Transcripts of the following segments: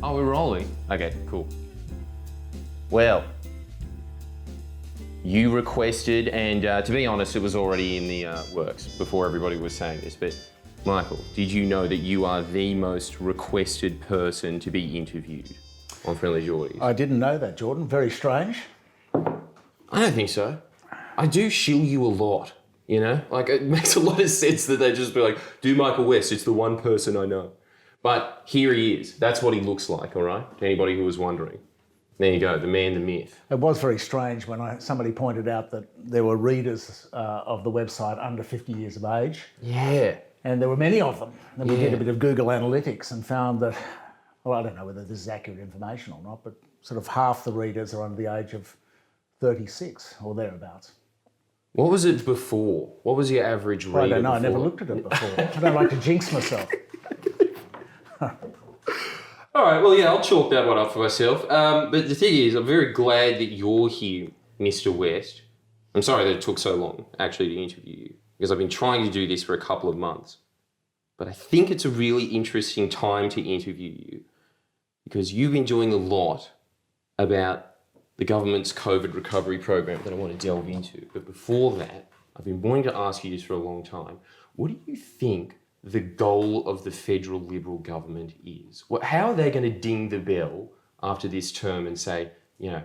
Oh, we're rolling? Okay, cool. Well, you requested, and to be honest, it was already in the works before everybody was saying this, but Michael, did you know that you are the most requested person to be interviewed on Friendlyjordies? I didn't know that, Jordan. Very strange. I don't think so. I do shill you a lot, you know? Like, it makes a lot of sense that they just be like, do Michael West, it's the one person I know. But here he is. That's what he looks like, all right? To anybody who was wondering. There you go, the man, the myth. It was very strange when somebody pointed out that there were readers of the website under 50 years of age. Yeah. And there were many of them. And we did a bit of Google Analytics and found that, well, I don't know whether this is accurate information or not, but sort of half the readers are under the age of 36 or thereabouts. What was it before? What was your average reader? I don't know, before? I never looked at it before. I don't like to jinx myself. All right, well, yeah, I'll chalk that one up for myself. But the thing is, I'm very glad that you're here, Mr. West. I'm sorry that it took so long, actually, to interview you, because I've been trying to do this for a couple of months. But I think it's a really interesting time to interview you, because you've been doing a lot about the government's COVID recovery program that I want to delve into. But before that, I've been wanting to ask you this for a long time. What do you think the goal of the federal Liberal government is? How are they going to ding the bell after this term and say, you know,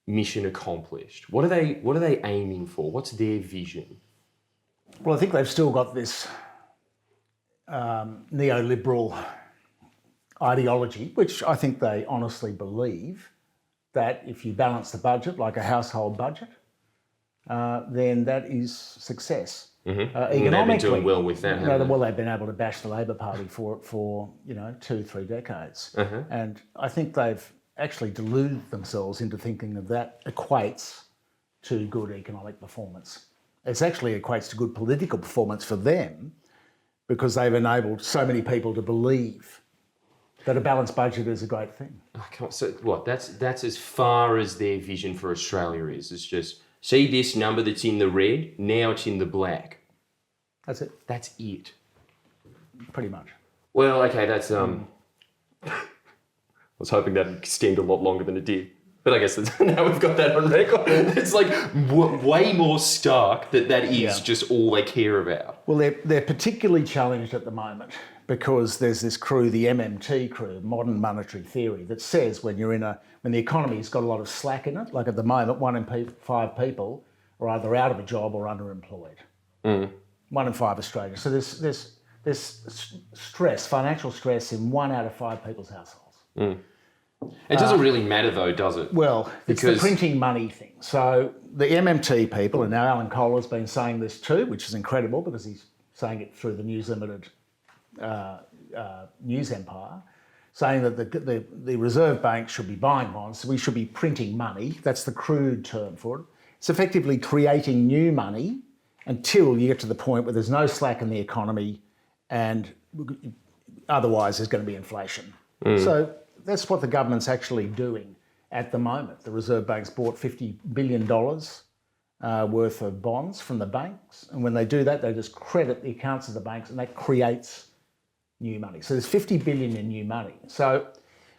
mission accomplished? What are they aiming for? What's their vision? Well, I think they've still got this neoliberal ideology, which I think they honestly believe that if you balance the budget like a household budget, then that is success. Economically, they've been doing well with that. Well, they've been able to bash the Labor Party for 2-3 decades, and I think they've actually deluded themselves into thinking that equates to good economic performance. It actually equates to good political performance for them because they've enabled so many people to believe that a balanced budget is a great thing. So what? That's as far as their vision for Australia is. It's just, see this number that's in the red, now it's in the black. That's it. That's it. Pretty much. Well, okay, that's I was hoping that'd extend a lot longer than it did. But I guess now we've got that on record. It's like way more stark that is just all they care about. Well, they're particularly challenged at the moment because there's this crew, the MMT crew, modern monetary theory, that says when the economy's got a lot of slack in it, like at the moment, 1 in 5 people are either out of a job or underemployed. 1 in 5 Australians. So there's stress, financial stress in 1 out of 5 people's households. It doesn't really matter though, does it? Well, it's the printing money thing. So the MMT people, and now Alan Kohler's been saying this too, which is incredible because he's saying it through the News Limited news empire, saying that the Reserve Bank should be buying bonds, so we should be printing money. That's the crude term for it. It's effectively creating new money until you get to the point where there's no slack in the economy and otherwise there's going to be inflation. So that's what the government's actually doing at the moment. The Reserve Bank's bought $50 billion worth of bonds from the banks. And when they do that, they just credit the accounts of the banks and that creates new money. So there's $50 billion in new money. So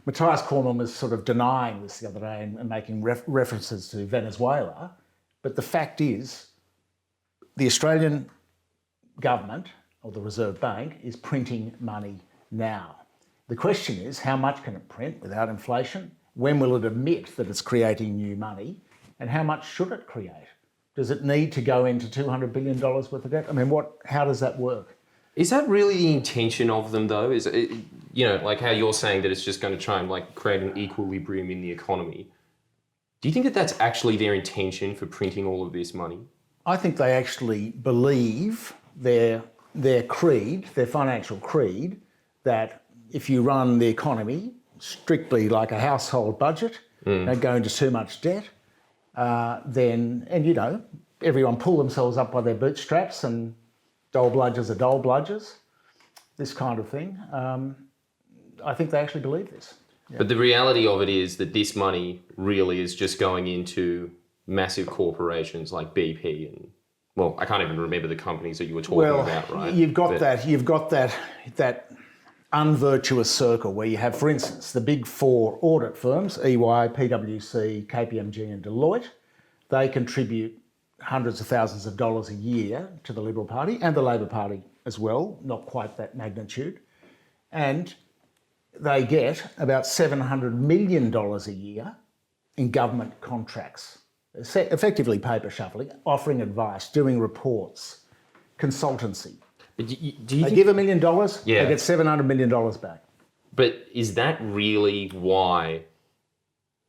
Matthias Cormann was sort of denying this the other day and making references to Venezuela. But the fact is, the Australian government, or the Reserve Bank, is printing money now. The question is, how much can it print without inflation? When will it admit that it's creating new money? And how much should it create? Does it need to go into $200 billion worth of debt? I mean, how does that work? Is that really the intention of them though? Is it, like how you're saying that it's just going to try and like create an equilibrium in the economy? Do you think that that's actually their intention for printing all of this money? I think they actually believe their creed, their financial creed, that if you run the economy strictly like a household budget, don't go into too much debt, then everyone pull themselves up by their bootstraps and dole bludgers are dole bludgers, this kind of thing. I think they actually believe this. Yeah. But the reality of it is that this money really is just going into massive corporations like BP and, well, I can't even remember the companies that you were talking about, right? You've got that unvirtuous circle where you have, for instance, the big four audit firms, EY, PwC, KPMG and Deloitte. They contribute hundreds of thousands of dollars a year to the Liberal Party and the Labor Party as well, not quite that magnitude. And they get about $700 million a year in government contracts, effectively paper shuffling, offering advice, doing reports, consultancy. Do you They give $1 million, Yeah. they get $700 million back. But is that really why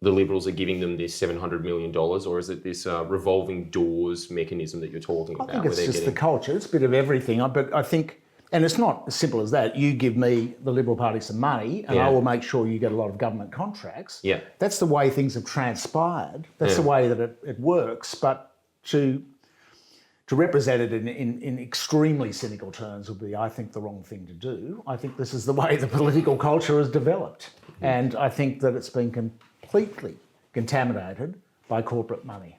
the Liberals are giving them this $700 million, or is it this revolving doors mechanism that you're talking about? I think it's just the culture. It's a bit of everything. But I think, and it's not as simple as that. You give me, the Liberal Party, some money and I will make sure you get a lot of government contracts. Yeah. That's the way things have transpired. That's the way that it works. But to represent it in extremely cynical terms would be, I think, the wrong thing to do. I think this is the way the political culture has developed. And I think that it's been completely contaminated by corporate money.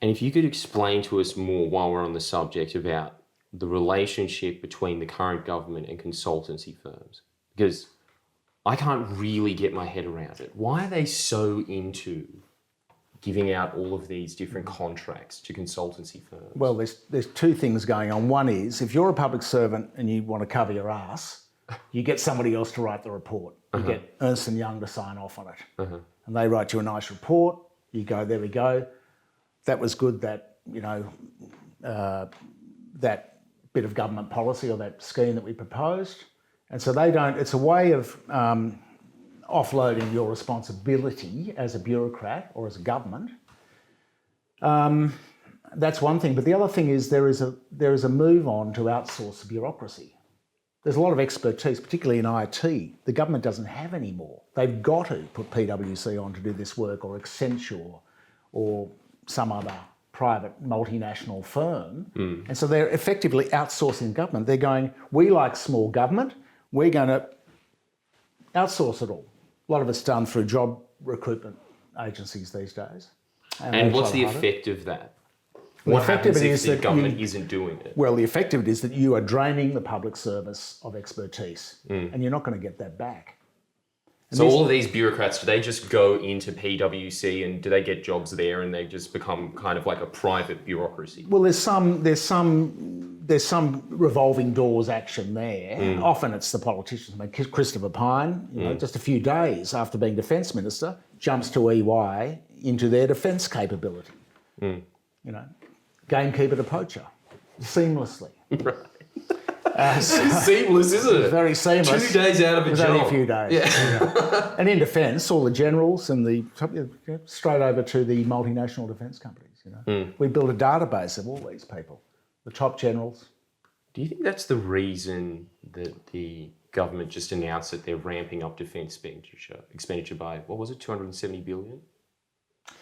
And if you could explain to us more while we're on the subject about the relationship between the current government and consultancy firms, because I can't really get my head around it. Why are they so into giving out all of these different contracts to consultancy firms? Well, there's two things going on. One is, if you're a public servant and you want to cover your ass, you get somebody else to write the report. You get Ernst & Young to sign off on it. And they write you a nice report. You go, there we go. That was good, that, that bit of government policy or that scheme that we proposed. And so they don't, it's a way of offloading your responsibility as a bureaucrat or as a government. That's one thing. But the other thing is there is a move on to outsource bureaucracy. There's a lot of expertise, particularly in IT, the government doesn't have anymore. They've got to put PwC on to do this work, or Accenture, or some other private multinational firm. And so they're effectively outsourcing government. They're going, we like small government, we're going to outsource it all. A lot of it's done through job recruitment agencies these days. And what's the effect of that? What happens if the government isn't doing it? Well, the effect of it is that you are draining the public service of expertise, and you're not going to get that back. And so all of these bureaucrats, do they just go into PwC and do they get jobs there and they just become kind of like a private bureaucracy? Well, there's some revolving doors action there. Often it's the politicians. I mean, Christopher Pyne, just a few days after being Defence Minister, jumps to EY into their defence capability. Gamekeeper to poacher, seamlessly. Right. Seamless, isn't it? Very seamless. 2 days out of a job. Only a few days. Yeah. And in defence, all the generals and straight over to the multinational defence companies. We built a database of all these people, the top generals. Do you think that's the reason that the government just announced that they're ramping up defence expenditure by, what was it, 270 billion?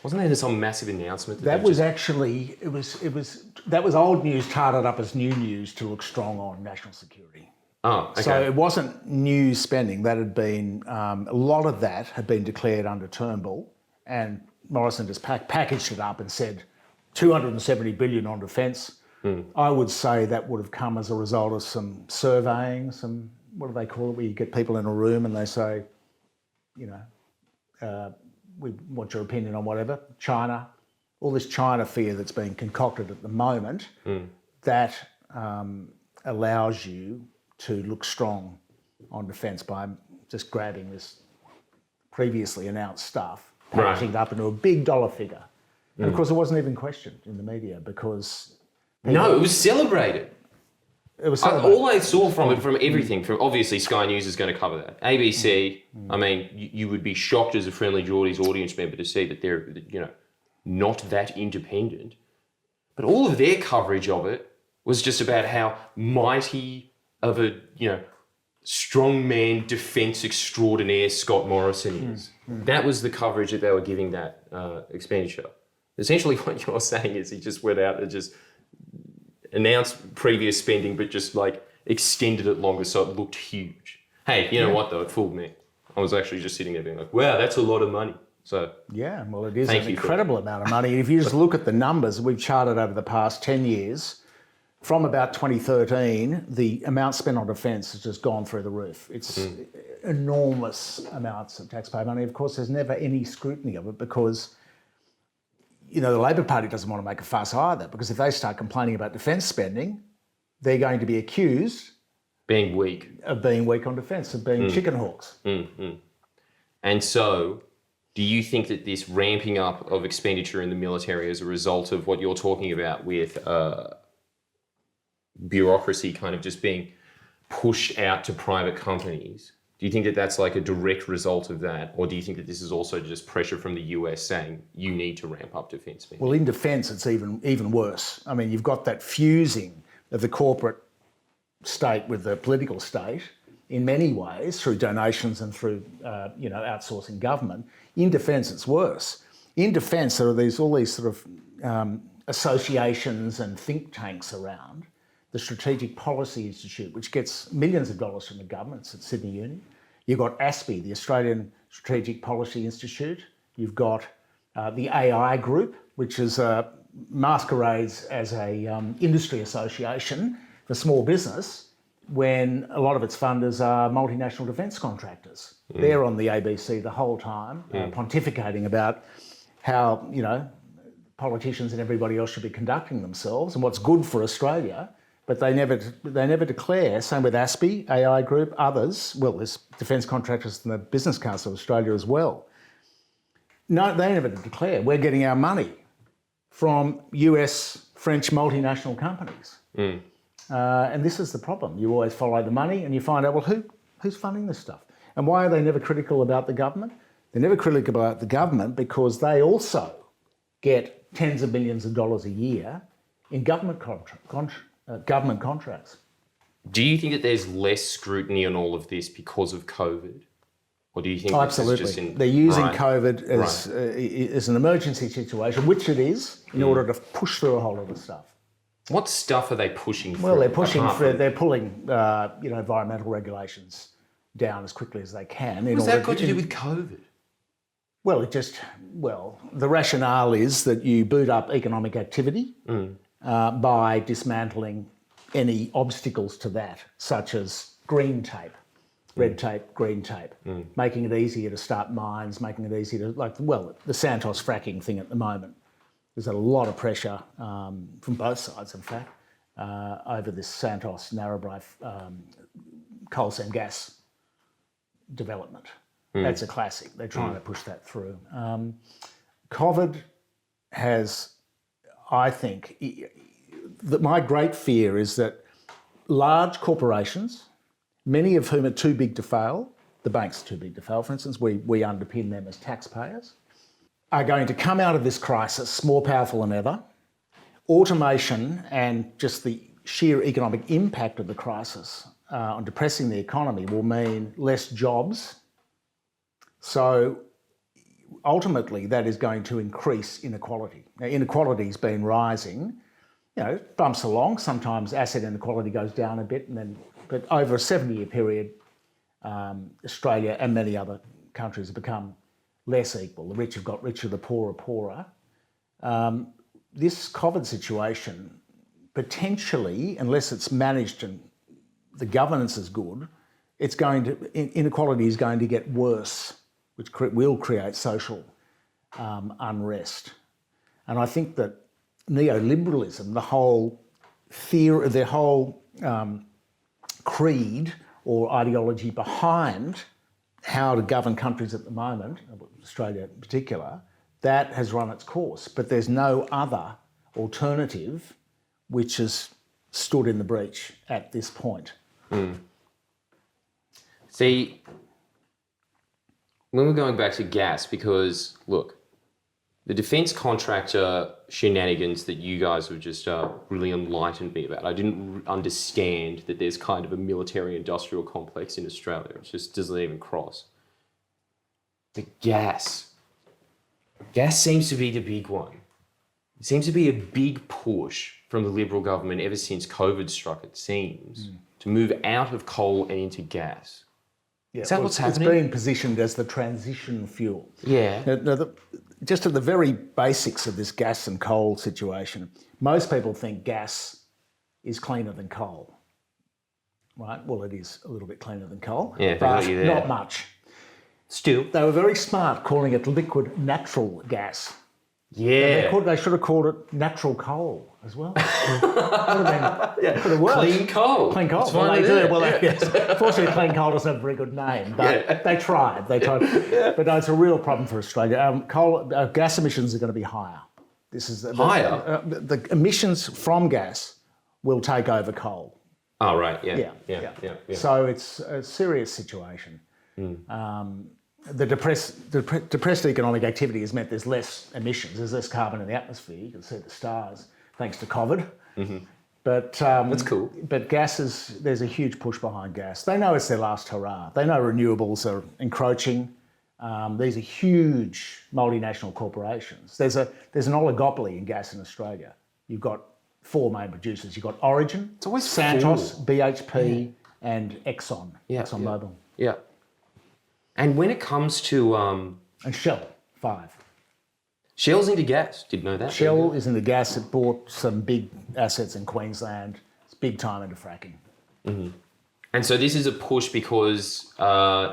Wasn't there some massive announcement? That was actually, that was old news tarted up as new news to look strong on national security. Oh, okay. So it wasn't new spending. That had been, a lot of that had been declared under Turnbull, and Morrison just packaged it up and said 270 billion on defence. I would say that would have come as a result of some surveying, some, what do they call it, where you get people in a room and they say, we want your opinion on whatever, China, all this China fear that's being concocted at the moment, that allows you to look strong on defence by just grabbing this previously announced stuff, packaging it up into a big dollar figure. And of course it wasn't even questioned in the media because... No, it was celebrated. It was celebrated. All I saw from it, from everything, from obviously Sky News is going to cover that. ABC, I mean, you would be shocked as a Friendlyjordies audience member to see that they're, not that independent. But all of their coverage of it was just about how mighty of a, strongman defence extraordinaire Scott Morrison is. That was the coverage that they were giving that expenditure. Essentially what you're saying is he just went out and just announced previous spending, but just extended it longer so it looked huge. Hey, you know what though? It fooled me. I was actually just sitting there being like, wow, that's a lot of money. So yeah, well, it is an incredible amount of money. If you just look at the numbers we've charted over the past 10 years, from about 2013, the amount spent on defence has just gone through the roof. It's enormous amounts of taxpayer money. Of course, there's never any scrutiny of it because, the Labor Party doesn't want to make a fuss either, because if they start complaining about defence spending, they're going to be accused being weak on defence, of being chicken hawks. And so, do you think that this ramping up of expenditure in the military as a result of what you're talking about with bureaucracy kind of just being pushed out to private companies, do you think that that's like a direct result of that? Or do you think that this is also just pressure from the US saying you need to ramp up defence spending? Well, in defence, it's even worse. I mean, you've got that fusing of the corporate state with the political state in many ways, through donations and through outsourcing government. In defence, it's worse. In defence, there are all these sort of associations and think tanks around. The Strategic Policy Institute, which gets millions of dollars from the government, it's at Sydney Uni. You've got ASPI, the Australian Strategic Policy Institute. You've got the AI Group, which is masquerades as a industry association for small business, when a lot of its funders are multinational defence contractors. They're on the ABC the whole time, pontificating about how, politicians and everybody else should be conducting themselves and what's good for Australia, but they never declare. Same with ASPI, AI Group, others. Well, there's defence contractors in the Business Council of Australia as well. No, they never declare. We're getting our money from US, French multinational companies. And this is the problem. You always follow the money and you find out, well, who's funding this stuff? And why are they never critical about the government? They're never critical about the government because they also get tens of millions of dollars a year in government contracts. Do you think that there's less scrutiny on all of this because of COVID? Or do you think absolutely. They're using COVID as an emergency situation, which it is, in order to push through a whole lot of stuff. What stuff are they pushing through? Well, they're pulling environmental regulations down as quickly as they can. What's that got to do with COVID? Well, the rationale is that you boot up economic activity by dismantling any obstacles to that, such as green tape, red tape, green tape, making it easier to start mines, making it easier to, the Santos fracking thing at the moment. There's a lot of pressure from both sides, in fact, over this Santos Narrabri coal seam gas development. That's a classic. They're trying to push that through. Covert has, I think, my great fear is that large corporations, many of whom are too big to fail, the banks are too big to fail, for instance, we underpin them as taxpayers, are going to come out of this crisis more powerful than ever. Automation and just the sheer economic impact of the crisis on depressing the economy will mean less jobs. So ultimately that is going to increase inequality. Now, inequality's been rising, bumps along. Sometimes asset inequality goes down a bit, but over a 70-year period, Australia and many other countries have become less equal. The rich have got richer, the poor are poorer. This COVID situation, potentially, unless it's managed and the governance is good, inequality is going to get worse, which will create social unrest. And I think that neoliberalism, their whole creed or ideology behind how to govern countries at the moment, Australia in particular, that has run its course. But there's no other alternative which has stood in the breach at this point. See, when we're going back to gas, because, look, the defence contractor shenanigans that you guys have just really enlightened me about. I didn't understand that there's kind of a military-industrial complex in Australia. It just doesn't even cross. The gas. Gas seems to be the big one. It seems to be a big push from the Liberal government ever since COVID struck, it seems, to move out of coal and into gas. Yeah, Is that what's happening? It's being positioned as the transition fuel. Yeah. Now, just at the very basics of this gas and coal situation, most people think gas is cleaner than coal. Right? Well, it is a little bit cleaner than coal, Yeah, they but got you there. not much. Still, they were very smart calling it liquid natural gas. Yeah. They should have called it natural coal as well. Could have worked. Clean coal. Clean coal. It's Well, fine they with do. it. Well, Yeah. yes. Fortunately, clean coal doesn't have a very good name, but they tried. But no, it's a real problem for Australia. Gas emissions are going to be higher. This is Higher? The emissions from gas will take over coal. Oh, right. Yeah. So it's a serious situation. The depressed economic activity has meant there's less emissions, there's less carbon in the atmosphere. You can see the stars thanks to Covert. But That's cool. But there's a huge push behind gas. They know it's their last hurrah. They know renewables are encroaching. These are huge multinational corporations. There's an oligopoly in gas in Australia. You've got 4 main producers. You've got Origin, It's always Santos, full. BHP, and ExxonMobil. Yeah. And when it comes to And Shell, 5. Shell's into gas, didn't know that. Shell is in the gas. It bought some big assets in Queensland. It's big time into fracking. And so this is a push because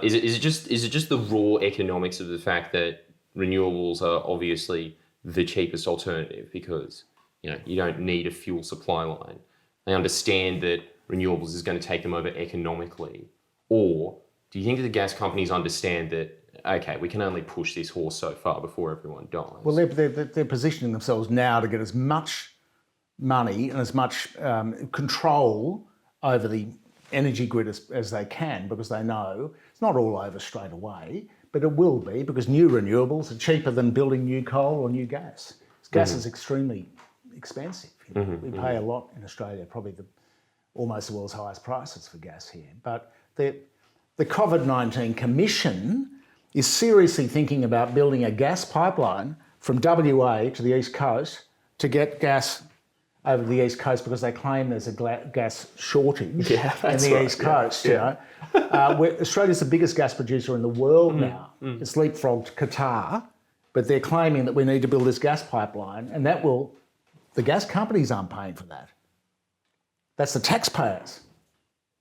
is it just the raw economics of the fact that renewables are obviously the cheapest alternative because you don't need a fuel supply line. They understand that renewables is going to take them over economically, or do you think that the gas companies understand that, okay, we can only push this horse so far before everyone dies? Well, they're positioning themselves now to get as much money and as much control over the energy grid as they can, because they know it's not all over straight away, but it will be, because new renewables are cheaper than building new coal or new gas. Gas is extremely expensive. We pay a lot in Australia, probably almost the world's highest prices for gas here. But the COVID-19 Commission is seriously thinking about building a gas pipeline from WA to the East Coast to get gas over to the East Coast, because they claim there's a gas shortage in the East Coast. Australia's the biggest gas producer in the world now. It's leapfrogged Qatar, but they're claiming that we need to build this gas pipeline, and the gas companies aren't paying for that. That's the taxpayers.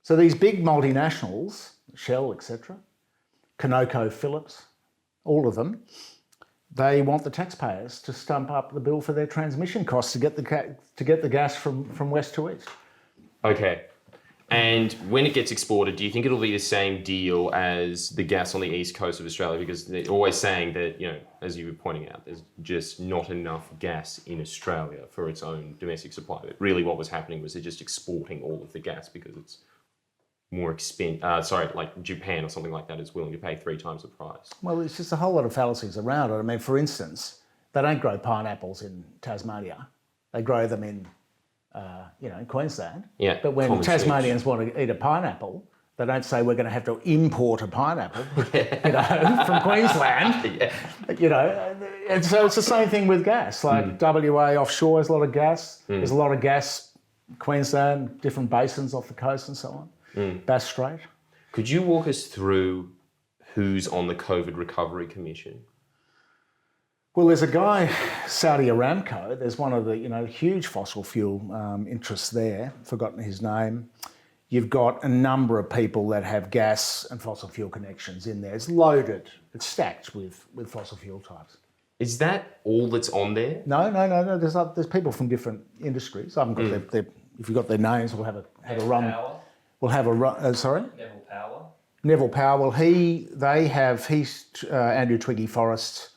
So these big multinationals, Shell, etc., ConocoPhillips, all of them, they want the taxpayers to stump up the bill for their transmission costs to get the gas from west to east. Okay. And when it gets exported, do you think it'll be the same deal as the gas on the east coast of Australia? Because they're always saying that, as you were pointing out, there's just not enough gas in Australia for its own domestic supply. But really what was happening was they're just exporting all of the gas because it's more expensive. Like Japan or something like that is willing to pay 3 times the price. Well, it's just a whole lot of fallacies around it. I mean, for instance, they don't grow pineapples in Tasmania. They grow them in Queensland. Yeah, but when common Tasmanians want to eat a pineapple, they don't say we're going to have to import a pineapple, from Queensland. And so it's the same thing with gas. Like WA offshore has a lot of gas. There's a lot of gas. Queensland, different basins off the coast and so on. Bass Strait. Could you walk us through who's on the COVID Recovery Commission? Well, there's a guy, Saudi Aramco. There's one of the huge fossil fuel interests there. Forgotten his name. You've got a number of people that have gas and fossil fuel connections in there. It's loaded. It's stacked with fossil fuel types. Is that all that's on there? No. There's people from different industries. I haven't got their. If you've got their names, we'll have a run. Power. We'll have a run. Sorry. Neville Power. Neville Power. Well, he's Andrew Twiggy Forrest's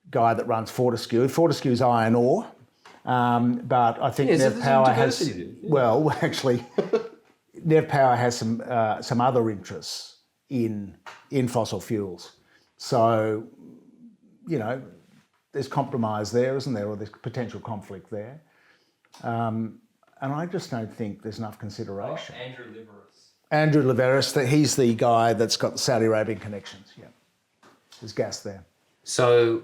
guy that runs Fortescue. Fortescue's iron ore, but I think Nev Power has. Well, actually, Nev Power has some other interests in fossil fuels. So, there's compromise there, isn't there, or there's potential conflict there. And I just don't think there's enough consideration. Andrew Liveris, he's the guy that's got the Saudi Arabian connections. Yeah, there's gas there. So,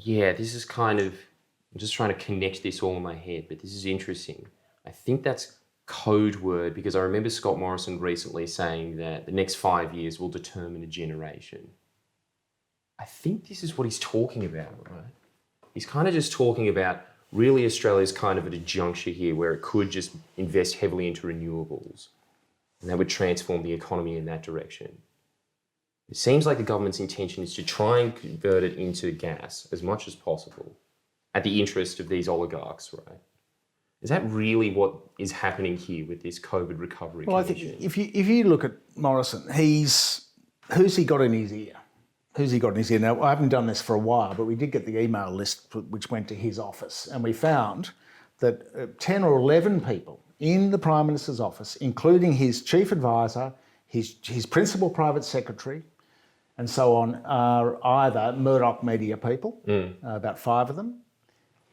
this is kind of, I'm just trying to connect this all in my head, but this is interesting. I think that's code word because I remember Scott Morrison recently saying that the next 5 years will determine a generation. I think this is what he's talking about, right? He's kind of just talking about really Australia's kind of at a juncture here where it could just invest heavily into renewables and that would transform the economy in that direction. It seems like the government's intention is to try and convert it into gas as much as possible at the interest of these oligarchs, right? Is that really what is happening here with this COVID recovery Well, commission? I think if you look at Morrison, who's he got in his ear? Who's he got in his ear? Now, I haven't done this for a while, but we did get the email list which went to his office, and we found that 10 or 11 people in the Prime Minister's office, including his chief advisor, his principal private secretary, and so on, are either Murdoch media people, about 5 of them,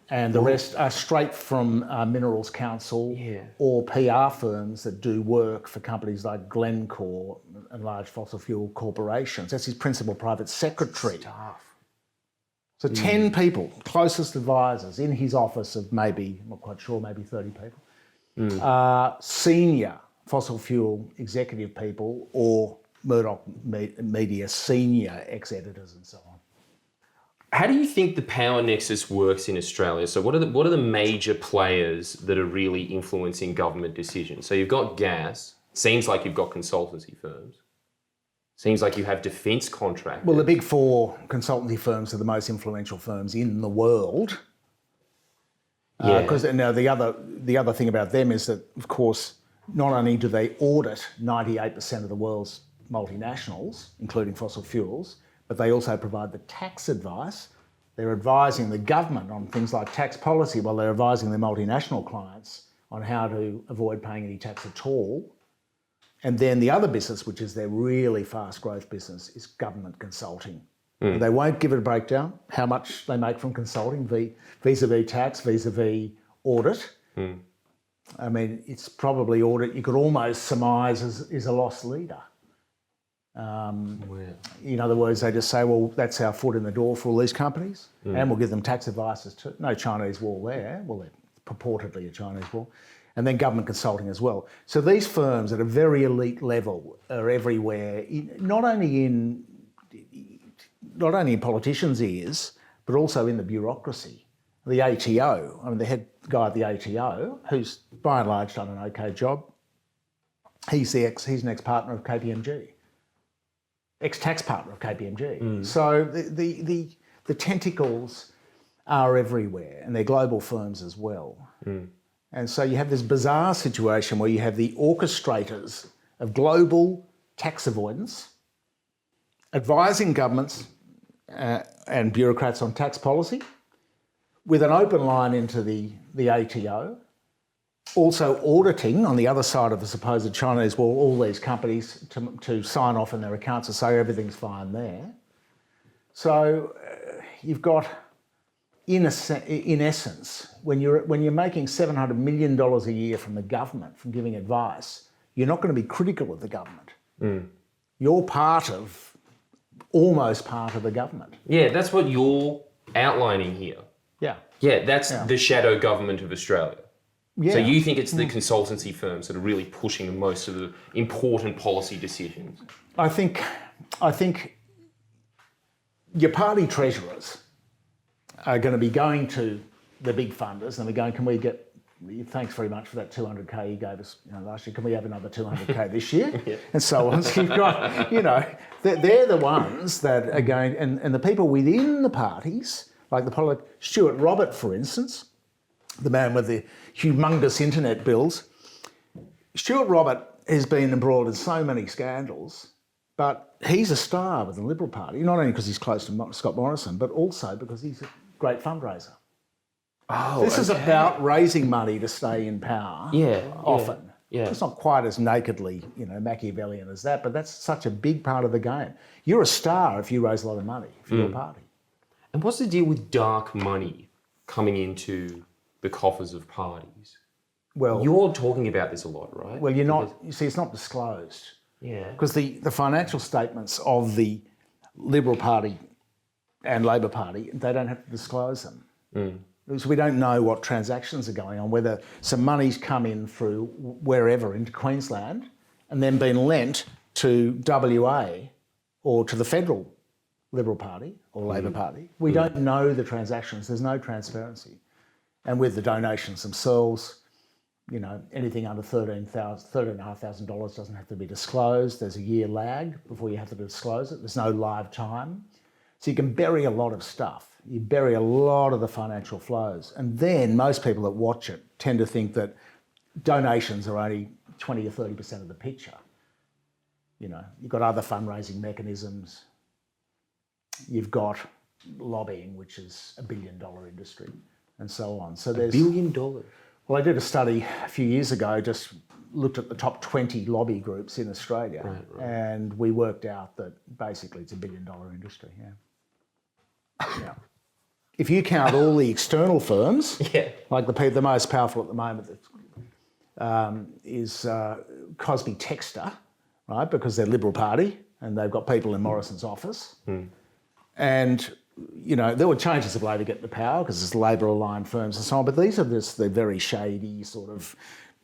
and the rest are straight from Minerals Council or PR firms that do work for companies like Glencore and large fossil fuel corporations. That's his principal private secretary. So 10 people, closest advisors in his office of maybe, I'm not quite sure, maybe 30 people, are senior fossil fuel executive people or Murdoch media senior ex-editors and so on. How do you think the power nexus works in Australia? So what are the major players that are really influencing government decisions? So you've got gas. Seems like you've got consultancy firms. Seems like you have defence contractors. Well, the big 4 consultancy firms are the most influential firms in the world. Because now the other thing about them is that, of course, not only do they audit 98% of the world's multinationals, including fossil fuels, but they also provide the tax advice. They're advising the government on things like tax policy while they're advising their multinational clients on how to avoid paying any tax at all. And then the other business, which is their really fast growth business, is government consulting. They won't give it a breakdown, how much they make from consulting vis-a-vis tax, vis-a-vis audit. I mean, it's probably audit, you could almost surmise is a lost leader. In other words, they just say, well, that's our foot in the door for all these companies, and we'll give them tax advices too. No Chinese wall there. Well, they're purportedly a Chinese wall. And then government consulting as well. So these firms at a very elite level are everywhere, not only in politicians' ears, but also in the bureaucracy. The ATO, I mean, the head guy at the ATO, who's by and large done an okay job, he's an ex-partner of KPMG. Ex-tax partner of KPMG. So the tentacles are everywhere, and they're global firms as well. And so you have this bizarre situation where you have the orchestrators of global tax avoidance advising governments and bureaucrats on tax policy with an open line into the ATO, also auditing on the other side of the supposed Chinese wall all these companies to sign off on their accounts and say everything's fine there. So you've got, in essence, when you're making $700 million a year from the government from giving advice, you're not going to be critical of the government. You're almost part of the government. Yeah, that's what you're outlining here. Yeah, that's the shadow government of Australia. So you think it's the consultancy firms that are really pushing most of the important policy decisions? I think your party treasurers are going to be going to the big funders and they're going, can we get, thanks very much for that 200K you gave us last year, can we have another 200K this year? And so on. So you've got, they're the ones that are going, and the people within the parties, like Stuart Robert, for instance, the man with the humongous internet bills. Stuart Robert has been embroiled in so many scandals, but he's a star with the Liberal Party, not only because he's close to Scott Morrison, but also because he's a great fundraiser. This is about raising money to stay in power often. It's not quite as nakedly, Machiavellian as that, but that's such a big part of the game. You're a star if you raise a lot of money for your party. And what's the deal with dark money coming into the coffers of parties? Well, you're talking about this a lot, right? Well, you're not. You see, it's not disclosed. Because the financial statements of the Liberal Party and Labor Party, they don't have to disclose them. So we don't know what transactions are going on, whether some money's come in through wherever into Queensland and then been lent to WA or to the federal Liberal Party or Labor Party. We don't know the transactions. There's no transparency. And with the donations themselves, anything under $13,500 doesn't have to be disclosed. There's a year lag before you have to disclose it. There's no live time. So you can bury a lot of stuff. You bury a lot of the financial flows. And then most people that watch it tend to think that donations are only 20 or 30% of the picture. You've got other fundraising mechanisms. You've got lobbying, which is $1 billion industry, and so on. So there's $1 billion. Well, I did a study a few years ago, just looked at the top 20 lobby groups in Australia, right. and we worked out that basically it's $1 billion industry. Yeah. If you count all the external firms, like the most powerful at the moment is Cosby Textor, right? Because they're Liberal Party and they've got people in Morrison's office. And, there were changes of Labor to get to power because it's Labor-aligned firms and so on, but these are just the very shady sort of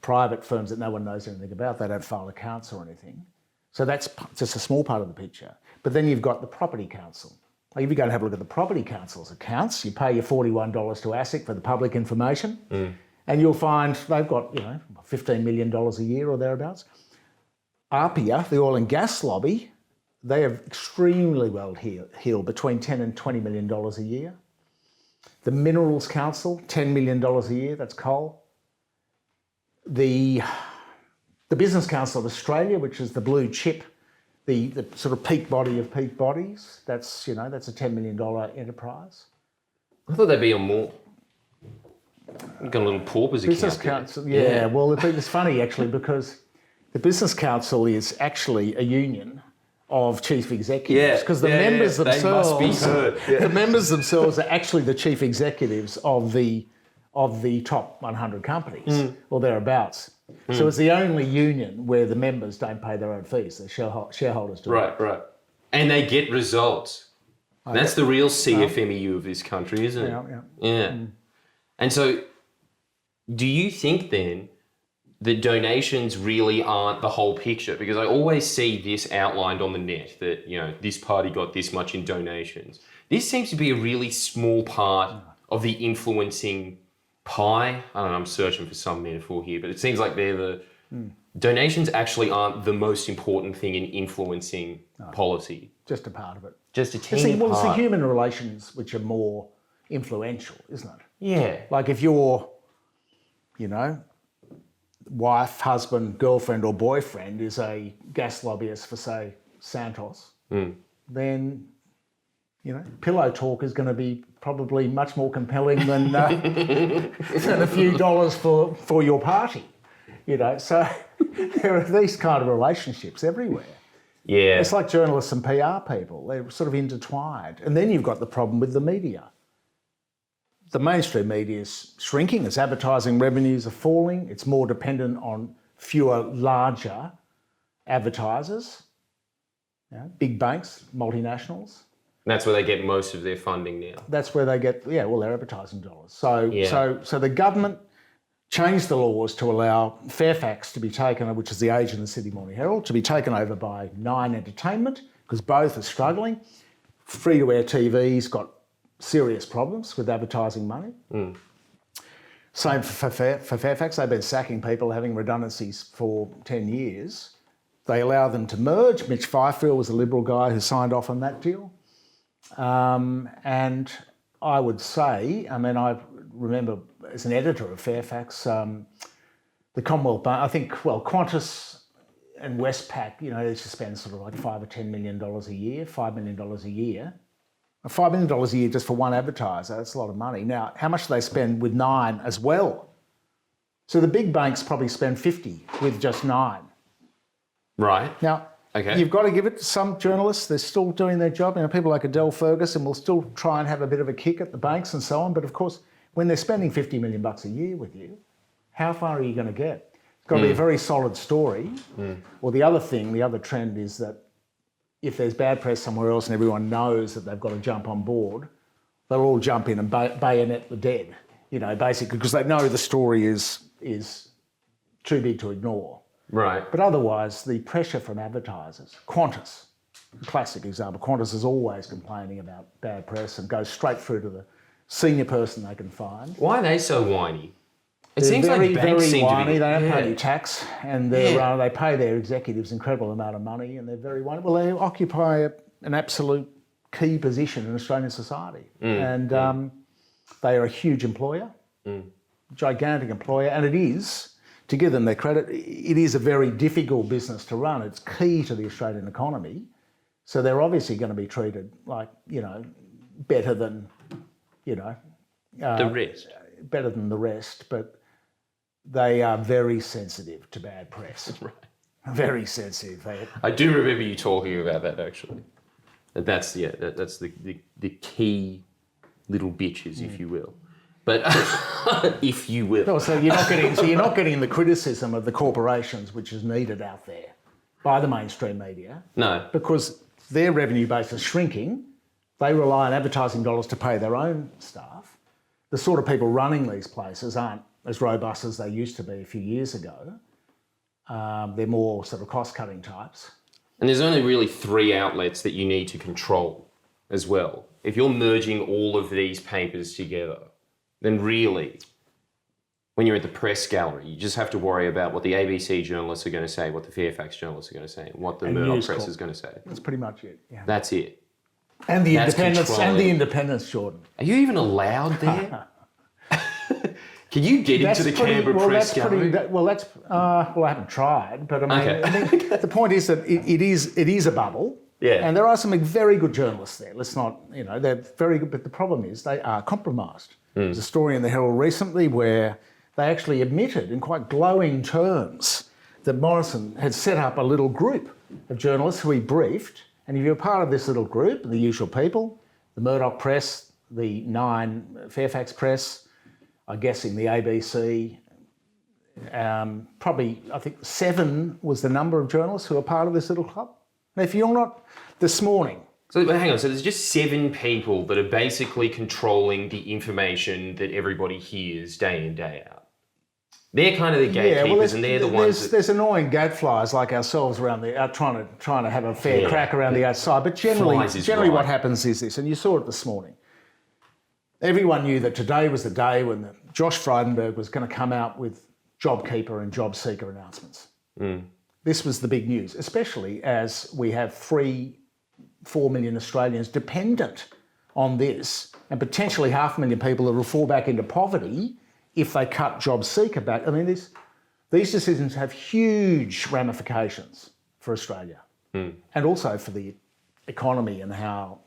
private firms that no one knows anything about. They don't file accounts or anything. So that's just a small part of the picture. But then you've got the Property Council. Like if you go and have a look at the Property Council's accounts, you pay your $41 to ASIC for the public information, and you'll find they've got, $15 million a year or thereabouts. ARPIA, the oil and gas lobby, they are extremely well heeled, between $10 and $20 million a year. The Minerals Council, $10 million a year, that's coal. The Business Council of Australia, which is the blue chip, the sort of peak body of peak bodies, that's a $10 million enterprise. I thought they'd be on more. Got a little paupers account. Business Council, yeah. Well, it's funny actually because the Business Council is actually a union of chief executives because the members themselves, they must be heard. Yeah. The members themselves are actually the chief executives of the top 100 companies or thereabouts. So it's the only union where the members don't pay their own fees. The shareholders do. Right. And they get results. That's the real CFMEU of this country, isn't it? Yeah. And so do you think then that donations really aren't the whole picture? Because I always see this outlined on the net that, this party got this much in donations. This seems to be a really small part of the influencing pie. I don't know, I'm searching for some metaphor here, but it seems like donations actually aren't the most important thing in influencing policy. Just a part of it. Just a teeny part. It's the human relations which are more influential, isn't it? Yeah. Like if your, wife, husband, girlfriend or boyfriend is a gas lobbyist for, say, Santos, then, pillow talk is going to be probably much more compelling than a few dollars for your party, So there are these kind of relationships everywhere. Yeah. It's like journalists and PR people. They're sort of intertwined. And then you've got the problem with the media. The mainstream media is shrinking. Its advertising revenues are falling. It's more dependent on fewer, larger advertisers, big banks, multinationals. That's where they get most of their funding now. That's where they get, their advertising dollars. So the government changed the laws to allow Fairfax to be taken, which is the Age and the Sydney Morning Herald, to be taken over by Nine Entertainment, because both are struggling. Free-to-air TV's got serious problems with advertising money. Same for Fairfax. They've been sacking people, having redundancies for 10 years. They allow them to merge. Mitch Fifield was a Liberal guy who signed off on that deal. And I would say, I remember as an editor of Fairfax, the Commonwealth Bank, I think, Qantas and Westpac, they used to spend sort of like $5 or $10 million a year, $5 million a year. $5 million a year just for one advertiser, that's a lot of money. Now, how much do they spend with Nine as well? So the big banks probably spend 50 with just Nine. Right. Now, you've got to give it to some journalists. They're still doing their job. People like Adele Ferguson will still try and have a bit of a kick at the banks and so on. But of course, when they're spending $50 million a year with you, how far are you going to get? It's got to be a very solid story. Or the other trend is that if there's bad press somewhere else and everyone knows that they've got to jump on board, they'll all jump in and bayonet the dead, basically, because they know the story is too big to ignore. Right. But otherwise, the pressure from advertisers, Qantas, a classic example, Qantas is always complaining about bad press and goes straight through to the senior person they can find. Why are they so whiny? It They're seems very, like banks very seem whiny. to be... They don't pay any tax, and they pay their executives incredible amount of money, and they're very whiny. Well, they occupy an absolute key position in Australian society, and they are a huge employer, gigantic employer, and it is, to give them their credit, it is a very difficult business to run. It's key to the Australian economy, so they're obviously going to be treated like, better than, the rest. better than the rest, but they are very sensitive to bad press. Right. Very sensitive. I do remember you talking about that, actually. That's the key little bitches, if you will. But if you will. No, so you're not getting the criticism of the corporations which is needed out there by the mainstream media. No. Because their revenue base is shrinking. They rely on advertising dollars to pay their own staff. The sort of people running these places aren't as robust as they used to be a few years ago. They're more sort of cost-cutting types. And there's only really 3 outlets that you need to control as well. If you're merging all of these papers together, then really, when you're at the press gallery, you just have to worry about what the ABC journalists are going to say, what the Fairfax journalists are going to say, and what the Murdoch press is going to say. That's pretty much it. Yeah. That's it. And the independence, Jordan. Are you even allowed there? Can you get into the Canberra press gallery? I haven't tried, but I mean, the point is that it is a bubble. Yeah. And there are some very good journalists there. Let's not, they're very good, but the problem is they are compromised. There's a story in the Herald recently where they actually admitted in quite glowing terms that Morrison had set up a little group of journalists who he briefed. And if you're part of this little group, the usual people, the Murdoch press, the 9 Fairfax press, I'm guessing the ABC, probably I think 7 was the number of journalists who are part of this little club. And if you're not, this morning. So hang on, so there's just 7 people that are basically controlling the information that everybody hears day in, day out. They're kind of the gatekeepers, and they're the ones. There's annoying gadflies like ourselves around trying to have a fair crack around the outside. But generally, what happens is this, and you saw it this morning. Everyone knew that today was the day when Josh Frydenberg was going to come out with JobKeeper and JobSeeker announcements. This was the big news, especially as we have 4 million Australians dependent on this, and potentially 500,000 people that will fall back into poverty if they cut JobSeeker back. I mean, these decisions have huge ramifications for Australia and also for the economy and how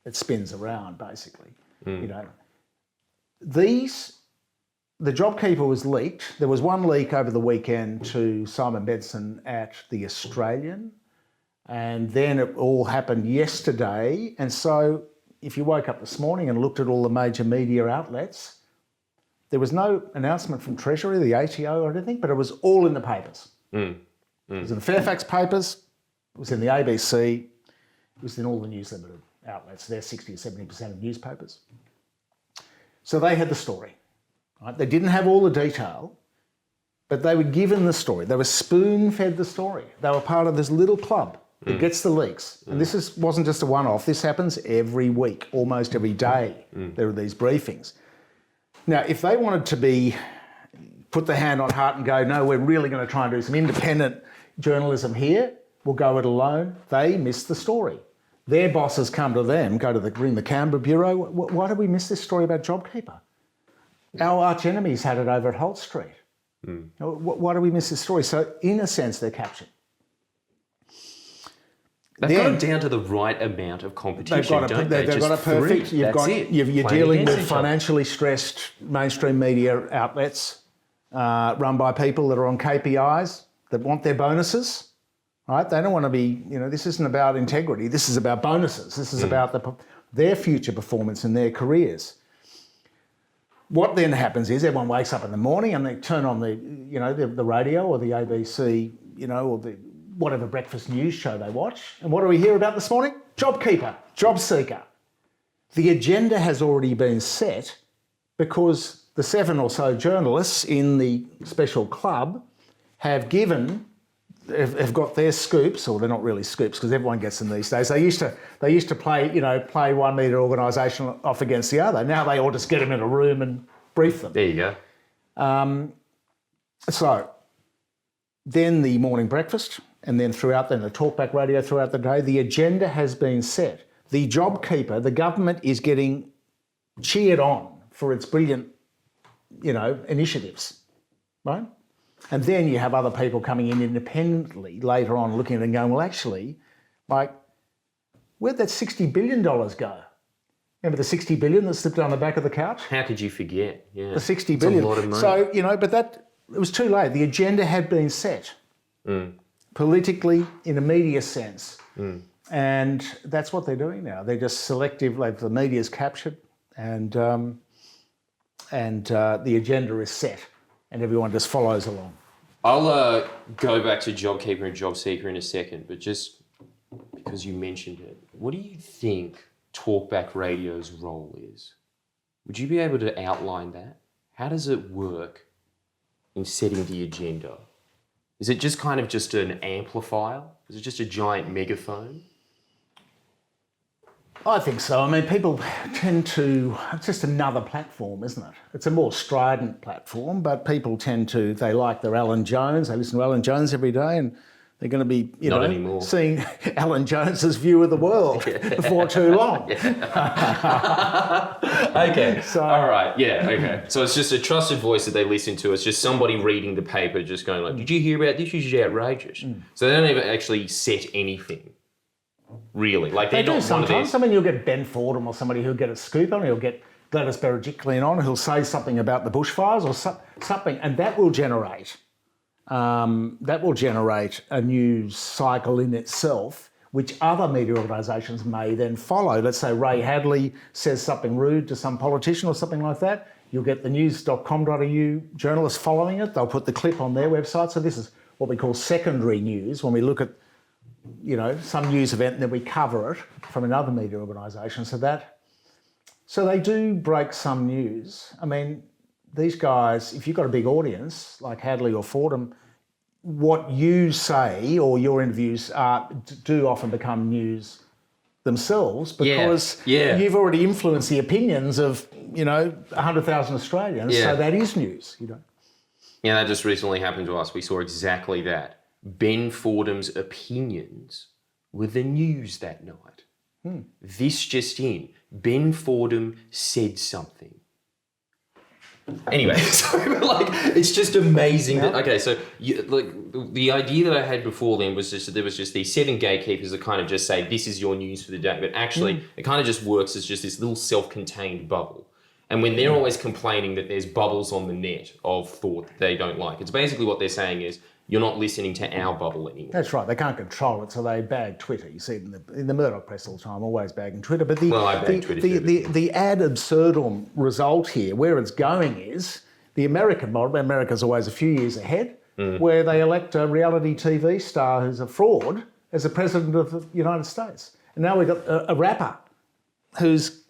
it spins around, basically. The JobKeeper was leaked. There was one leak over the weekend to Simon Benson at The Australian, and then it all happened yesterday. And so if you woke up this morning and looked at all the major media outlets, there was no announcement from Treasury, the ATO or anything, but it was all in the papers. It was in the Fairfax papers, it was in the ABC, it was in all the News Limited outlets. They're 60 or 70% of newspapers. So they had the story. Right? They didn't have all the detail, but they were given the story. They were spoon-fed the story. They were part of this little club that gets the leaks. And this wasn't just a one-off. This happens every week, almost every day. There are these briefings. Now, if they wanted to put their hand on heart and go, no, we're really going to try and do some independent journalism here, we'll go it alone, they missed the story. Their bosses come to them, ring the Canberra Bureau, why did we miss this story about JobKeeper? Our arch enemies had it over at Holt Street. Why do we miss this story? So, in a sense, they're captured. They've got it down to the right amount of competition, they've got it perfect. You're dealing with financially stressed mainstream media outlets run by people that are on KPIs, that want their bonuses, right? They don't want to be, this isn't about integrity. This is about bonuses. This is about their future performance in their careers. What then happens is everyone wakes up in the morning and they turn on the radio or the ABC, or the whatever breakfast news show they watch. And what do we hear about this morning? JobKeeper, JobSeeker. The agenda has already been set because the 7 or so journalists in the special club have given have got their scoops, or they're not really scoops because everyone gets them these days. They used to play one media organisation off against the other. Now they all just get them in a room and brief them. There you go. So then the morning breakfast, and then the talkback radio throughout the day. The agenda has been set. The JobKeeper, the government is getting cheered on for its brilliant, initiatives, right? And then you have other people coming in independently later on looking at it and going, well, actually, where'd that $60 billion go? Remember the $60 billion that slipped on the back of the couch? How could you forget? Yeah. The $60 billion. A lot of money. So, but it was too late. The agenda had been set politically in a media sense. And that's what they're doing now. They're just selective, the media's captured and the agenda is set. And everyone just follows along. I'll go back to JobKeeper and JobSeeker in a second, but just because you mentioned it, what do you think talkback radio's role is? Would you be able to outline that? How does it work in setting the agenda? Is it just kind of just an amplifier? Is it just a giant megaphone? I think so. I mean, people tend to, it's just another platform, isn't it? It's a more strident platform, but people they like their Alan Jones. They listen to Alan Jones every day and they're going to be, seeing Alan Jones's view of the world before too long. Okay. All right. Yeah. Okay. So it's just a trusted voice that they listen to. It's just somebody reading the paper just going like, did you hear about this? This is outrageous. So they don't even actually set anything. Really, they do sometimes. I mean, you'll get Ben Fordham or somebody who'll get a scoop on. He'll get Gladys Berejiklian on. Who'll say something about the bushfires or something, and that will generate a news cycle in itself, which other media organisations may then follow. Let's say Ray Hadley says something rude to some politician or something like that. You'll get the news.com.au journalists following it. They'll put the clip on their website. So this is what we call secondary news when we look at some news event and then we cover it from another media organisation. So they do break some news. I mean, these guys, if you've got a big audience like Hadley or Fordham, what you say or your interviews do often become news themselves because you've already influenced the opinions of 100,000 Australians. So that is news. Yeah, that just recently happened to us. We saw exactly that. Ben Fordham's opinions were the news that night. This just in, Ben Fordham said something. Anyway, it's just amazing. Yeah. The idea that I had before then was just that there was just these 7 gatekeepers that kind of just say, this is your news for the day. But actually, it kind of just works as just this little self-contained bubble. And when they're always complaining that there's bubbles on the net of thought that they don't like, it's basically what they're saying is, you're not listening to our bubble anymore. That's right. They can't control it, so they bag Twitter. You see it in the Murdoch press all the time, always bagging Twitter. But the ad absurdum result here, where it's going is the American model. America's always a few years ahead, where they elect a reality TV star who's a fraud as the president of the United States. And now we've got a rapper who's,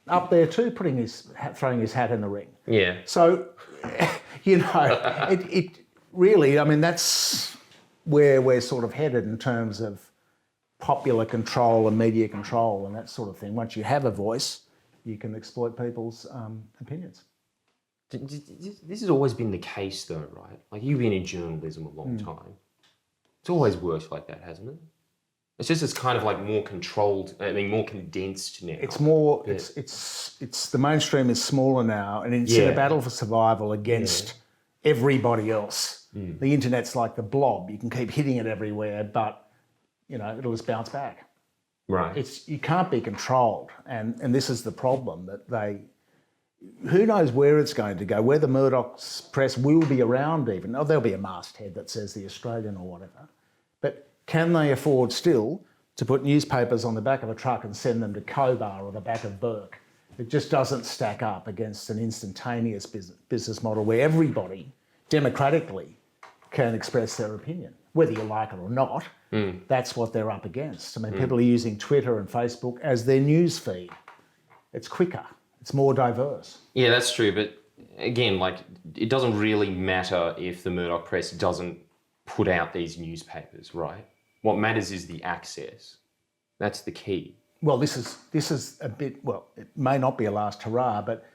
up there too, throwing his hat in the ring. Yeah. So, it really, I mean, that's where we're sort of headed in terms of popular control and media control and that sort of thing. Once you have a voice, you can exploit people's opinions. This has always been the case though, right? Like you've been in journalism a long time. It's always worked like that, hasn't it? It's just it's kind of like more controlled, more condensed now. It's more, it's the mainstream is smaller now and it's in a battle for survival against everybody else. The internet's like the blob. You can keep hitting it everywhere, but, it'll just bounce back. Right. You can't be controlled. And this is the problem that who knows where it's going to go, where the Murdoch's press will be around even. Oh, there'll be a masthead that says the Australian or whatever. But can they afford still to put newspapers on the back of a truck and send them to Covert or the back of Burke? It just doesn't stack up against an instantaneous business model where everybody democratically can express their opinion, whether you like it or not. That's what they're up against. I mean, people are using Twitter and Facebook as their news feed. It's quicker. It's more diverse. Yeah, that's true. But again, like, it doesn't really matter if the Murdoch press doesn't put out these newspapers, right? What matters is the access. That's the key. Well, this is a bit, well, it may not be a last hurrah, but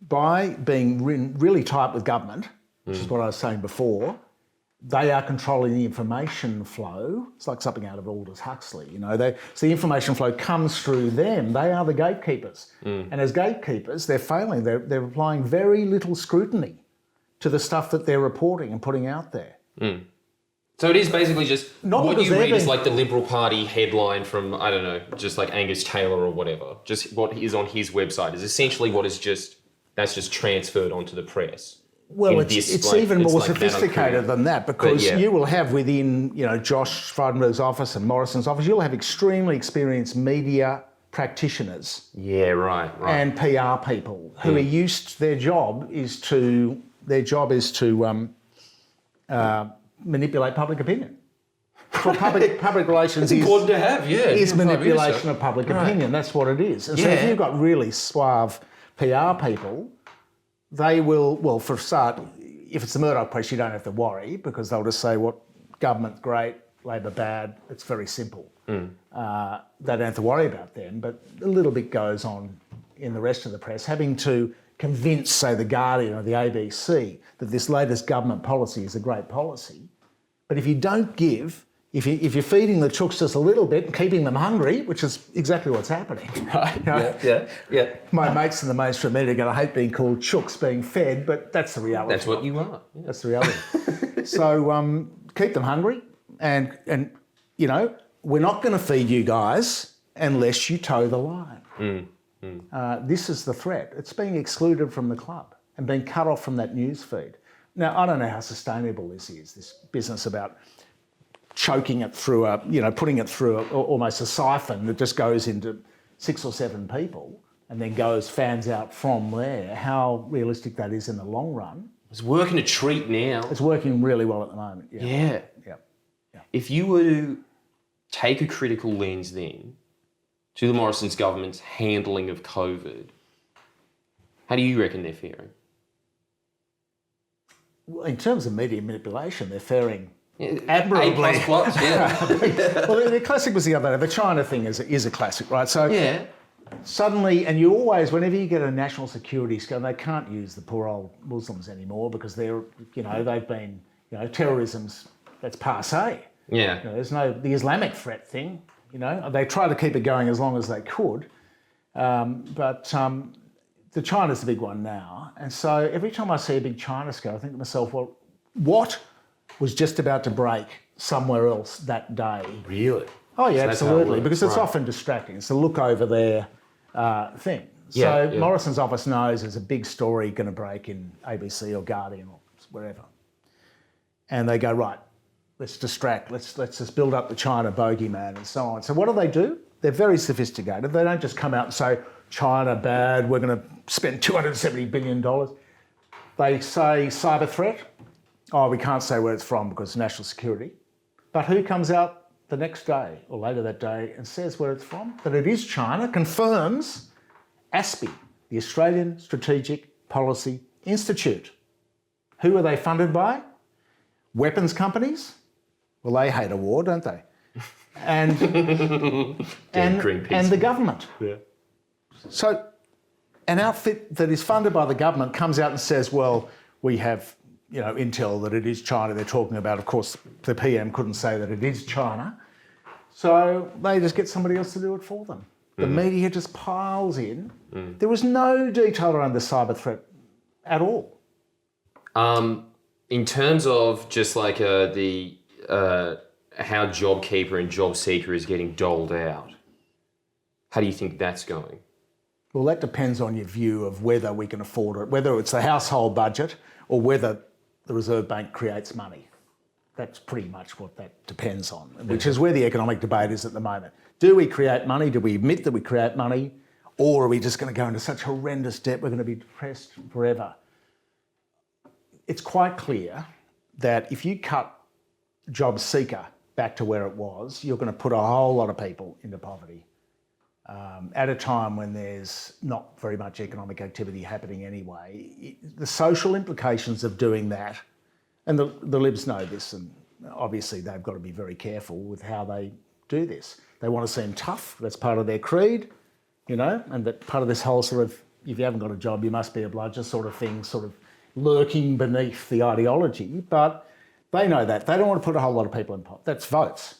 by being really tight with government, which is what I was saying before, they are controlling the information flow. It's like something out of Aldous Huxley, you know. So the information flow comes through them. They are the gatekeepers. And as gatekeepers, they're failing. They're applying very little scrutiny to the stuff that they're reporting and putting out there. So it is basically just Not what because you read they're is like the Liberal Party headline from, I don't know, just like Angus Taylor or whatever. Just what is on his website is essentially what is that's just transferred onto the press. Well, it's even more sophisticated than that, because you will have within, you know, Josh Frydenberg's office and Morrison's office, you'll have extremely experienced media practitioners. Yeah, right. And PR people who are used. Their job is to manipulate public opinion. For public relations it's important to have, is manipulation of public opinion. That's what it is. And so if you've got really suave PR people, they will, well, for a start, if it's the Murdoch press, you don't have to worry, because they'll just say, what, government great, Labor bad. It's very simple. They don't have to worry about them, but a little bit goes on in the rest of the press, having to convince, say, The Guardian or the ABC that this latest government policy is a great policy. But if you don't give, if you're feeding the chooks just a little bit and keeping them hungry, which is exactly what's happening, right? You know, yeah. My mates in the mainstream media are going to hate being called chooks being fed, but that's the reality. That's what you are. Yeah. That's the reality. So keep them hungry, and you know, we're not going to feed you guys unless you toe the line. This is the threat. It's being excluded from the club and being cut off from that news feed. Now, I don't know how sustainable this is, this business about choking it through putting it through almost a siphon that just goes into 6 or 7 people and then fans out from there. How realistic that is in the long run. It's working a treat now. It's working really well at the moment. Yeah. If you were to take a critical lens then to the Morrison's government's handling of COVID, how do you reckon they're faring? Well, in terms of media manipulation, they're faring admirably. A++, yeah. Well, the classic was the other day. The China thing is a classic, right? So suddenly, and you always, whenever you get a national security scandal, they can't use the poor old Muslims anymore because they've been, terrorism's, that's passé. Yeah. There's the Islamic threat thing, they tried to keep it going as long as they could. But the China's the big one now. And so every time I see a big China scale, I think to myself, well, what was just about to break somewhere else that day? Really? Oh, yeah, absolutely, because it's often distracting. It's a look over there thing. So Morrison's office knows there's a big story going to break in ABC or Guardian or wherever. And they go, right, let's distract, let's just build up the China bogeyman and so on. So what do? They're very sophisticated. They don't just come out and say, China bad, we're going to spend $270 billion. They say cyber threat. Oh, we can't say where it's from because it's national security. But who comes out the next day or later that day and says where it's from? That it is China, confirms ASPI, the Australian Strategic Policy Institute. Who are they funded by? Weapons companies? Well, they hate a war, don't they? And the government. Yeah. So an outfit that is funded by the government comes out and says, well, we have, intel that it is China they're talking about. Of course, the PM couldn't say that it is China. So they just get somebody else to do it for them. The media just piles in. There was no detail around the cyber threat at all. In terms of just like how JobKeeper and JobSeeker is getting doled out, how do you think that's going? Well, that depends on your view of whether we can afford it, whether it's the household budget or whether the Reserve Bank creates money. That's pretty much what that depends on, which is where the economic debate is at the moment. Do we create money? Do we admit that we create money? Or are we just going to go into such horrendous debt we're going to be depressed forever? It's quite clear that if you cut JobSeeker back to where it was, you're going to put a whole lot of people into poverty. at a time when there's not very much economic activity happening anyway. The social implications of doing that, and the Libs know this, and obviously they've got to be very careful with how they do this. They want to seem tough, that's part of their creed, you know, and that part of this whole sort of, if you haven't got a job, you must be a bludger sort of thing, sort of lurking beneath the ideology. But they know that. They don't want to put a whole lot of people in poverty. That's votes.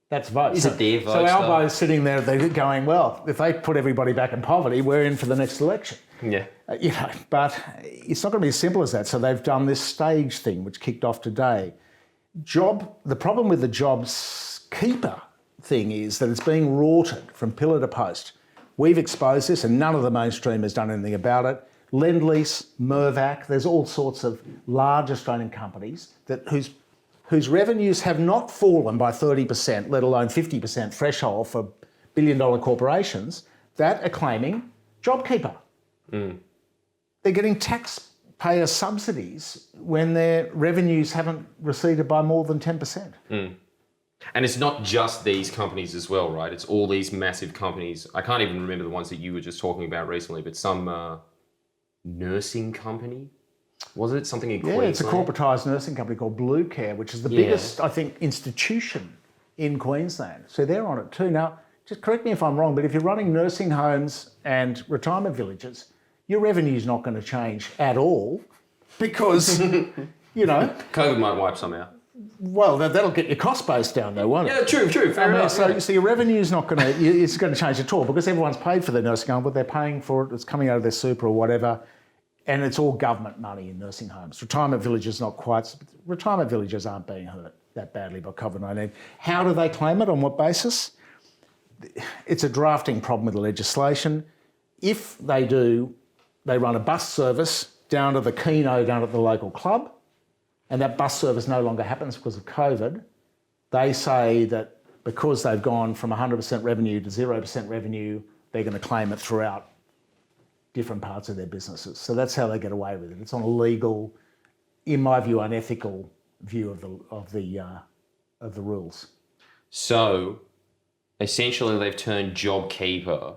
That's votes. Is it their votes? So Albo's sitting there, they're going, well, if they put everybody back in poverty, we're in for the next election. Yeah. You know, but it's not going to be as simple as that. So they've done this stage thing, which kicked off today. The problem with the jobs keeper thing is that it's being rorted from pillar to post. We've exposed this, and none of the mainstream has done anything about it. Lend-Lease, Mirvac, there's all sorts of large Australian companies whose revenues have not fallen by 30%, let alone 50% threshold for billion-dollar corporations, that are claiming JobKeeper. They're getting taxpayer subsidies when their revenues haven't receded by more than 10%. And it's not just these companies as well, right? It's all these massive companies. I can't even remember the ones that you were just talking about recently, but some nursing company, was it? Something in Queensland? Yeah, it's a corporatised nursing company called Blue Care, which is the biggest, I think, institution in Queensland. So they're on it too. Now, just correct me if I'm wrong, but if you're running nursing homes and retirement villages, your revenue's not going to change at all because, you know... COVID might wipe some out. Well, that'll get your cost base down though, won't it? Yeah, true, fair enough. So your revenue's not going to, it's going to change at all because everyone's paid for their nursing home, but they're paying for it, it's coming out of their super or whatever, and it's all government money in nursing homes. Retirement villages retirement villages aren't being hurt that badly by COVID-19. How do they claim it, on what basis? It's a drafting problem with the legislation. If they do, they run a bus service down to the Keno, down at the local club, and that bus service no longer happens because of COVID. They say that because they've gone from 100% revenue to 0% revenue, they're going to claim it throughout different parts of their businesses. So that's how they get away with it. It's on a legal, in my view, unethical view of the rules. So essentially, they've turned JobKeeper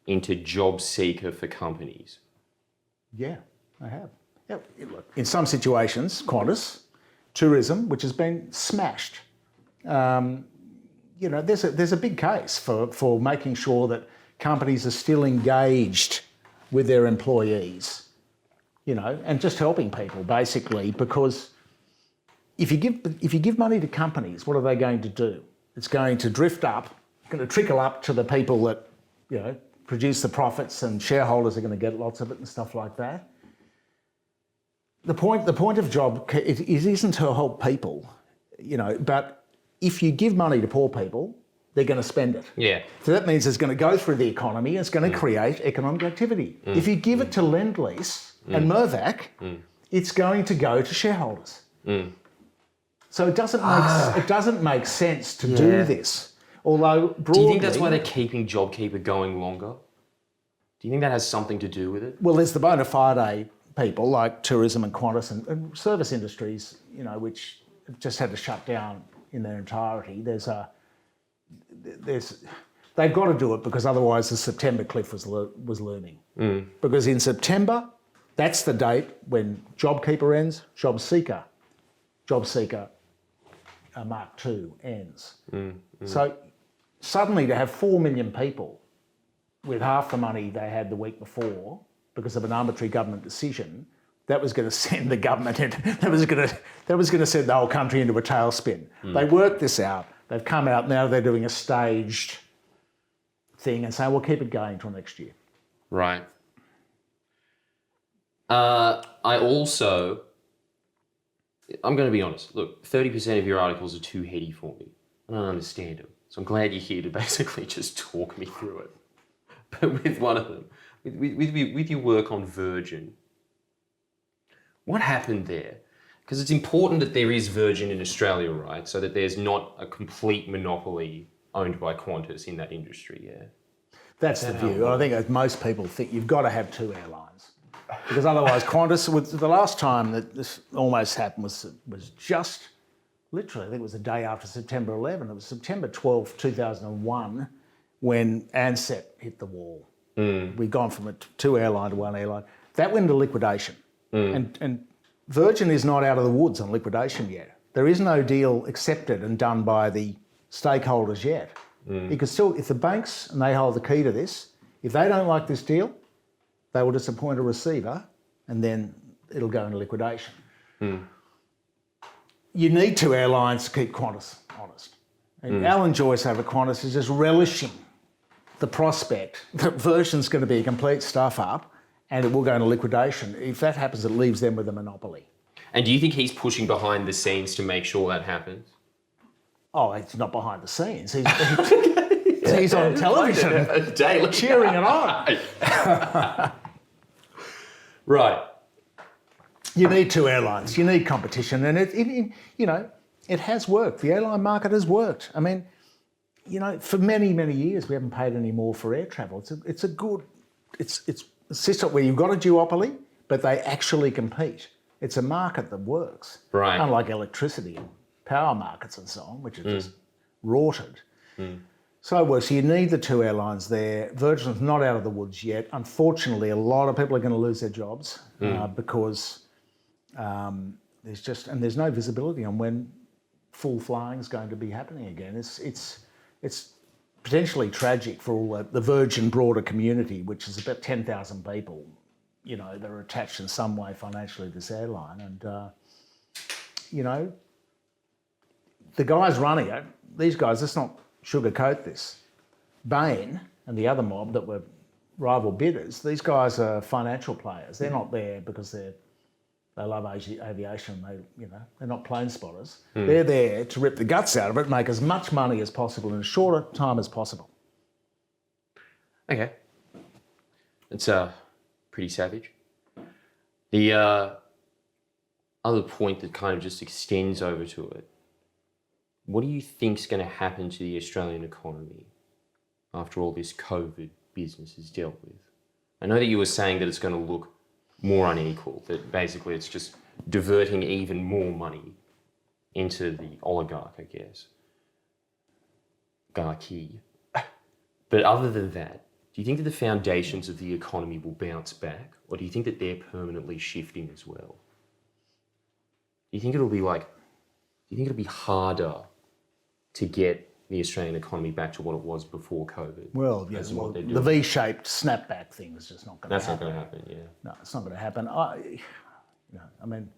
into job seeker for companies. Yeah, they have. Yeah, look, in some situations, Qantas, tourism, which has been smashed. You know, there's a big case for making sure that companies are still engaged with their employees, you know, and just helping people basically, because if you give money to companies, what are they going to do? It's going to drift up, it's going to trickle up to the people that, you know, produce the profits, and shareholders are going to get lots of it and stuff like that. The point of job, it isn't to help people, you know, but if you give money to poor people, they're going to spend it. Yeah. So that means it's going to go through the economy, it's going to create economic activity. If you give it to Lend-Lease and Mirvac, it's going to go to shareholders. So it doesn't make sense to do this. Although broadly... Do you think that's why they're keeping JobKeeper going longer? Do you think that has something to do with it? Well, there's the bona fide people like tourism and Qantas and service industries, you know, which just had to shut down in their entirety. They've got to do it because otherwise the September cliff was looming. Because in September, that's the date when JobKeeper ends, Job Seeker Mark II ends. So suddenly to have 4 million people with half the money they had the week before because of an arbitrary government decision, that was going to send the government that was going to send the whole country into a tailspin. They worked this out. They've come out, now they're doing a staged thing and saying, we'll keep it going until next year. Right. I'm going to be honest. Look, 30% of your articles are too heady for me. I don't understand them. So I'm glad you're here to basically just talk me through it. But with one of them, with your work on Virgin, what happened there? Because it's important that there is Virgin in Australia, right? So that there's not a complete monopoly owned by Qantas in that industry, yeah? That's the view. I think as most people think you've got to have two airlines. Because otherwise Qantas, the last time that this almost happened was just literally, I think it was the day after September 11. It was September 12, 2001, when Ansett hit the wall. We'd gone from a two airline to one airline. That went into liquidation. And Virgin is not out of the woods on liquidation yet. There is no deal accepted and done by the stakeholders yet. You can still, if the banks, and they hold the key to this, if they don't like this deal, they will just appoint a receiver and then it'll go into liquidation. You need two airlines to keep Qantas honest. And Alan Joyce over Qantas is just relishing the prospect that Virgin's going to be a complete stuff up and it will go into liquidation. If that happens, it leaves them with a monopoly. And do you think he's pushing behind the scenes to make sure that happens? Oh, it's not behind the scenes. He's on television daily cheering it on. Right. You need two airlines. You need competition, and it has worked. The airline market has worked. I mean, for many years we haven't paid any more for air travel. It's a system where you've got a duopoly, but they actually compete. It's a market that works, right? Unlike electricity and power markets and so on, which are just rorted. So it works. You need the two airlines there. Virgin's not out of the woods yet. Unfortunately, a lot of people are going to lose their jobs because there's no visibility on when full flying is going to be happening again. It's potentially tragic for all the Virgin broader community, which is about 10,000 people, that are attached in some way financially to this airline. And, the guys running it, these guys, let's not sugarcoat this. Bain and the other mob that were rival bidders, these guys are financial players. They're not there because they love aviation. They're not plane spotters. They're there to rip the guts out of it, make as much money as possible in as short a time as possible. Okay. It's pretty savage. The other point that kind of just extends over to it, what do you think's going to happen to the Australian economy after all this COVID business is dealt with? I know that you were saying that it's going to look more unequal, that basically it's just diverting even more money into the oligarch, I guess. Garchy. But other than that, do you think that the foundations of the economy will bounce back, or do you think that they're permanently shifting as well? Do you think it'll be harder to get the Australian economy back to what it was before COVID? Well, yes, the V-shaped snapback thing is just not going to happen. That's not going to happen, yeah. No, it's not going to happen. I mean,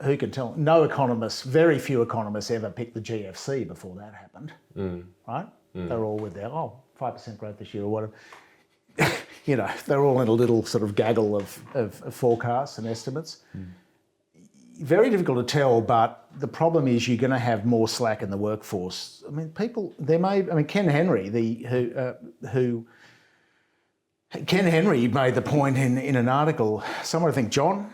who can tell? No economists, very few economists ever picked the GFC before that happened, right? They're all with their, 5% growth this year or whatever. They're all in a little sort of gaggle of forecasts and estimates. Very difficult to tell, but the problem is you're going to have more slack in the workforce. I mean, Ken Henry, Ken Henry made the point in an article, somewhere I think John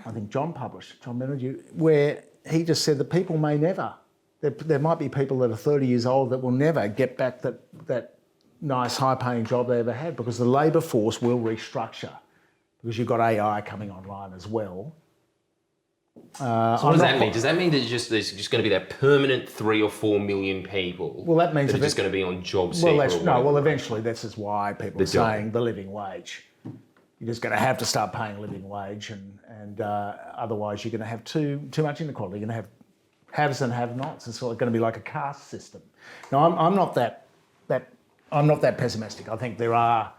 published, John Menadue, where he just said that people may never, there might be people that are 30 years old that will never get back that nice high-paying job they ever had because the labour force will restructure because you've got AI coming online as well. So what does that mean? Does that mean that there's just going to be that permanent 3 or 4 million people? Well, that means that are just going to be on job seeker. Eventually, this is why people are saying the living wage. You're just going to have to start paying a living wage, and otherwise you're going to have too much inequality. You're going to have haves and have-nots. It's going to be like a caste system. Now, I'm not that pessimistic. I think there are,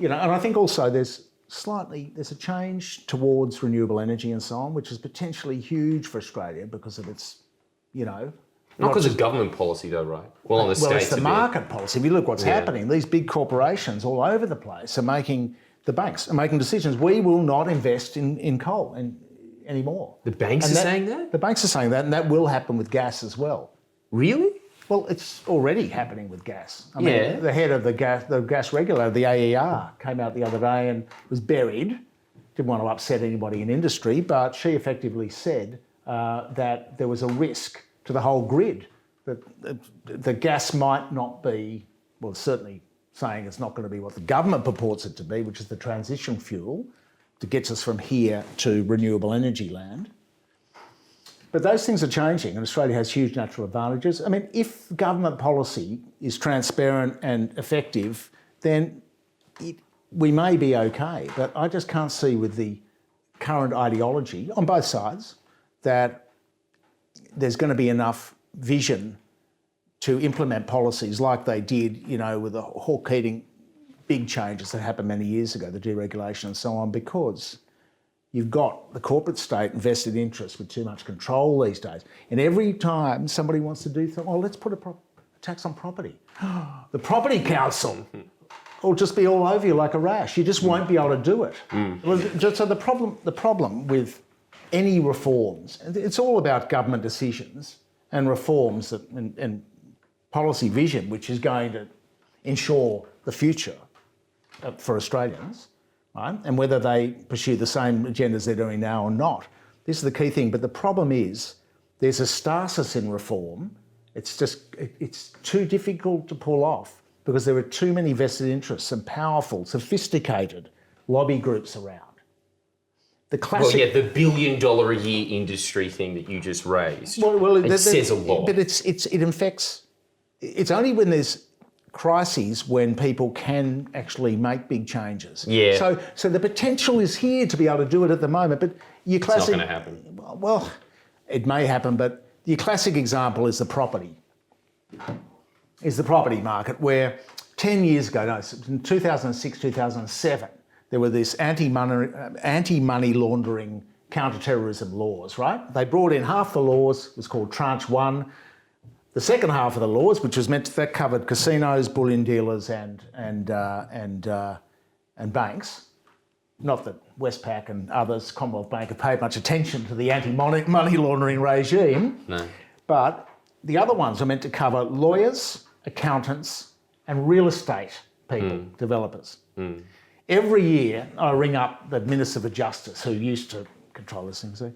and I think also there's a change towards renewable energy and so on, which is potentially huge for Australia because of its, Not because of government policy though, right? Well, on the states it's the market policy. If you look what's happening, these big corporations all over the place are making decisions. We will not invest in coal anymore. The banks are saying that? The banks are saying that, and that will happen with gas as well. Really? Well, it's already happening with gas. I mean, the head of the gas regulator, the AER, came out the other day and was buried. Didn't want to upset anybody in industry, but she effectively said that there was a risk to the whole grid, that the gas might not be, well, certainly saying it's not going to be what the government purports it to be, which is the transition fuel that gets us from here to renewable energy land. But those things are changing, and Australia has huge natural advantages. I mean, if government policy is transparent and effective, then we may be okay. But I just can't see with the current ideology on both sides that there's going to be enough vision to implement policies like they did, you know, with the Hawke-Keating big changes that happened many years ago, the deregulation and so on, because you've got the corporate state and vested interests with too much control these days. And every time somebody wants to do something, oh, let's put a tax on property. The Property Council will just be all over you like a rash. You just won't be able to do it. So the problem with any reforms, it's all about government decisions and reforms and policy vision, which is going to ensure the future for Australians, right? And whether they pursue the same agendas they're doing now or not. This is the key thing. But the problem is there's a stasis in reform. It's too difficult to pull off because there are too many vested interests and powerful, sophisticated lobby groups around. The classic... the $1 billion a year industry thing that you just raised. It says a lot. But it infects... It's only when there's crises when people can actually make big changes. Yeah. So the potential is here to be able to do it at the moment, but your classic... It's not going to happen. Well, it may happen, but your classic example is the property market, where 10 years ago, in 2006, 2007, there were this anti-money laundering counter-terrorism laws, right? They brought in half the laws, it was called Tranche 1. The second half of the laws, which was that covered casinos, bullion dealers and banks. Not that Westpac and others, Commonwealth Bank, have paid much attention to the anti-money laundering regime. No. But the other ones are meant to cover lawyers, accountants and real estate people, developers. Every year I ring up the Minister for Justice, who used to control this thing, and say,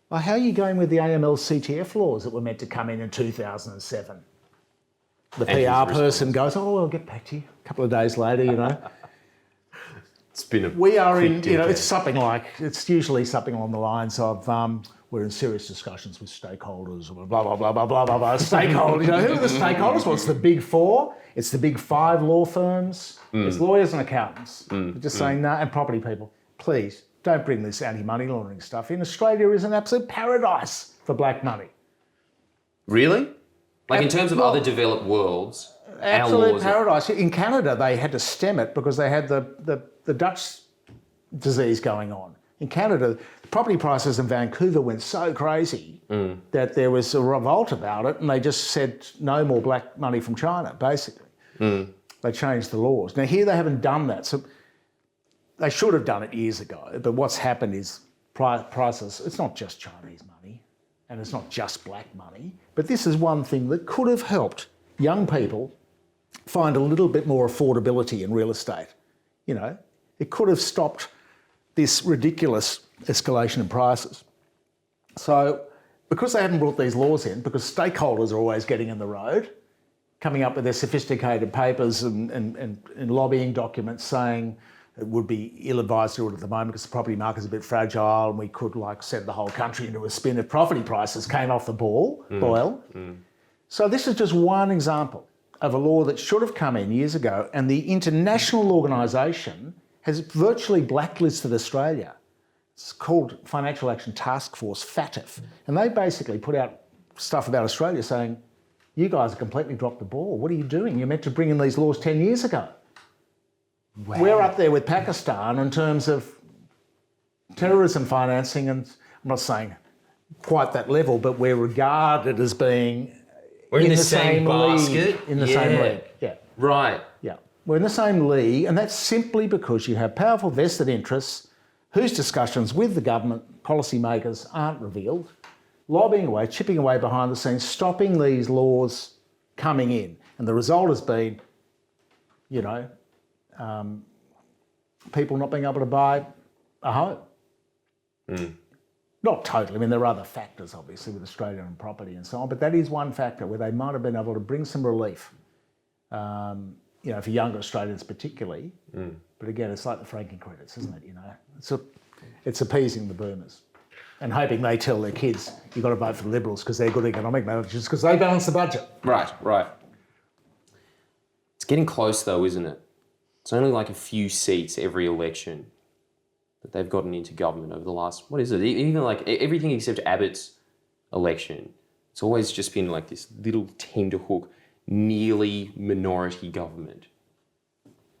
well, how are you going with the AML-CTF laws that were meant to come in 2007? The PR person goes, oh, I'll get back to you a couple of days later, you know. It's been a We are in, you know, it's usually something along the lines of, we're in serious discussions with stakeholders, blah, blah, blah, blah, blah, blah, blah, stakeholders. You know, who are the stakeholders? Well, it's the big four. It's the big 5 law firms. It's lawyers and accountants. They're just saying, no, and property people, please, don't bring this anti-money laundering stuff in. Australia is an absolute paradise for black money. Really? Like in terms of other developed worlds, absolute paradise. In Canada, they had to stem it because they had the Dutch disease going on. In Canada, the property prices in Vancouver went so crazy that there was a revolt about it, and they just said no more black money from China, basically. They changed the laws. Now, here they haven't done that. So they should have done it years ago, but what's happened is prices, it's not just Chinese money and it's not just black money, but this is one thing that could have helped young people find a little bit more affordability in real estate. You know, it could have stopped this ridiculous escalation in prices. So because they haven't brought these laws in, because stakeholders are always getting in the road, coming up with their sophisticated papers and lobbying documents saying it would be ill-advised to do it at the moment because the property market is a bit fragile and we could send the whole country into a spin if property prices came off the boil. So this is just one example of a law that should have come in years ago, and the international organisation has virtually blacklisted Australia. It's called Financial Action Task Force, FATF, and they basically put out stuff about Australia saying, you guys have completely dropped the ball. What are you doing? You're meant to bring in these laws 10 years ago. Wow. We're up there with Pakistan in terms of terrorism financing, and I'm not saying quite that level, but we're regarded as being we're in the same basket. In the same league. Yeah. Right. Yeah. We're in the same league, and that's simply because you have powerful vested interests whose discussions with the government policymakers aren't revealed, lobbying away, chipping away behind the scenes, stopping these laws coming in. And the result has been, you know, people not being able to buy a home. Not totally. I mean, there are other factors, obviously, with Australia and property and so on, but that is one factor where they might have been able to bring some relief, you know, for younger Australians particularly. But again, it's like the franking credits, isn't it? You know, it's appeasing the boomers. and hoping they tell their kids, you've got to vote for the Liberals because they're good economic managers because they balance the budget. Right. It's getting close though, isn't it? It's only like a few seats every election that they've gotten into government over the last, what is it? Even like everything except Abbott's election. It's always just been like this little tenterhook, nearly minority government.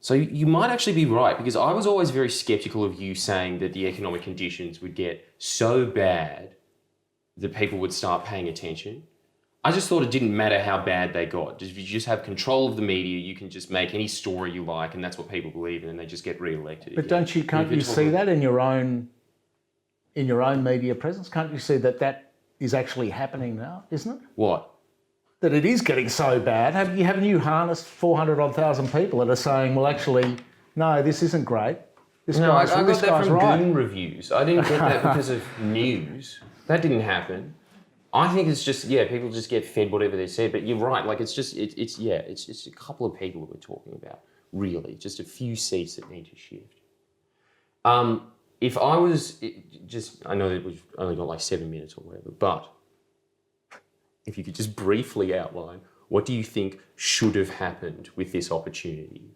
So you might actually be right, because I was always very sceptical of you saying that the economic conditions would get so bad that people would start paying attention. I just thought it didn't matter how bad they got. If you just have control of the media, you can just make any story you like, and that's what people believe in, and they just get re-elected. But can't you see that in your own media presence? Can't you see that is actually happening now, isn't it? What? That it is getting so bad. Haven't you harnessed 400,000 people that are saying, well, actually, no, this isn't great. I got that from Goon reviews. I didn't get that because of news. That didn't happen. I think it's just, people just get fed whatever they say. But you're right. Like, it's just, it's a couple of people that we're talking about, really. Just a few seats that need to shift. If I was I know that we've only got like 7 minutes or whatever, but if you could just briefly outline, what do you think should have happened with this opportunity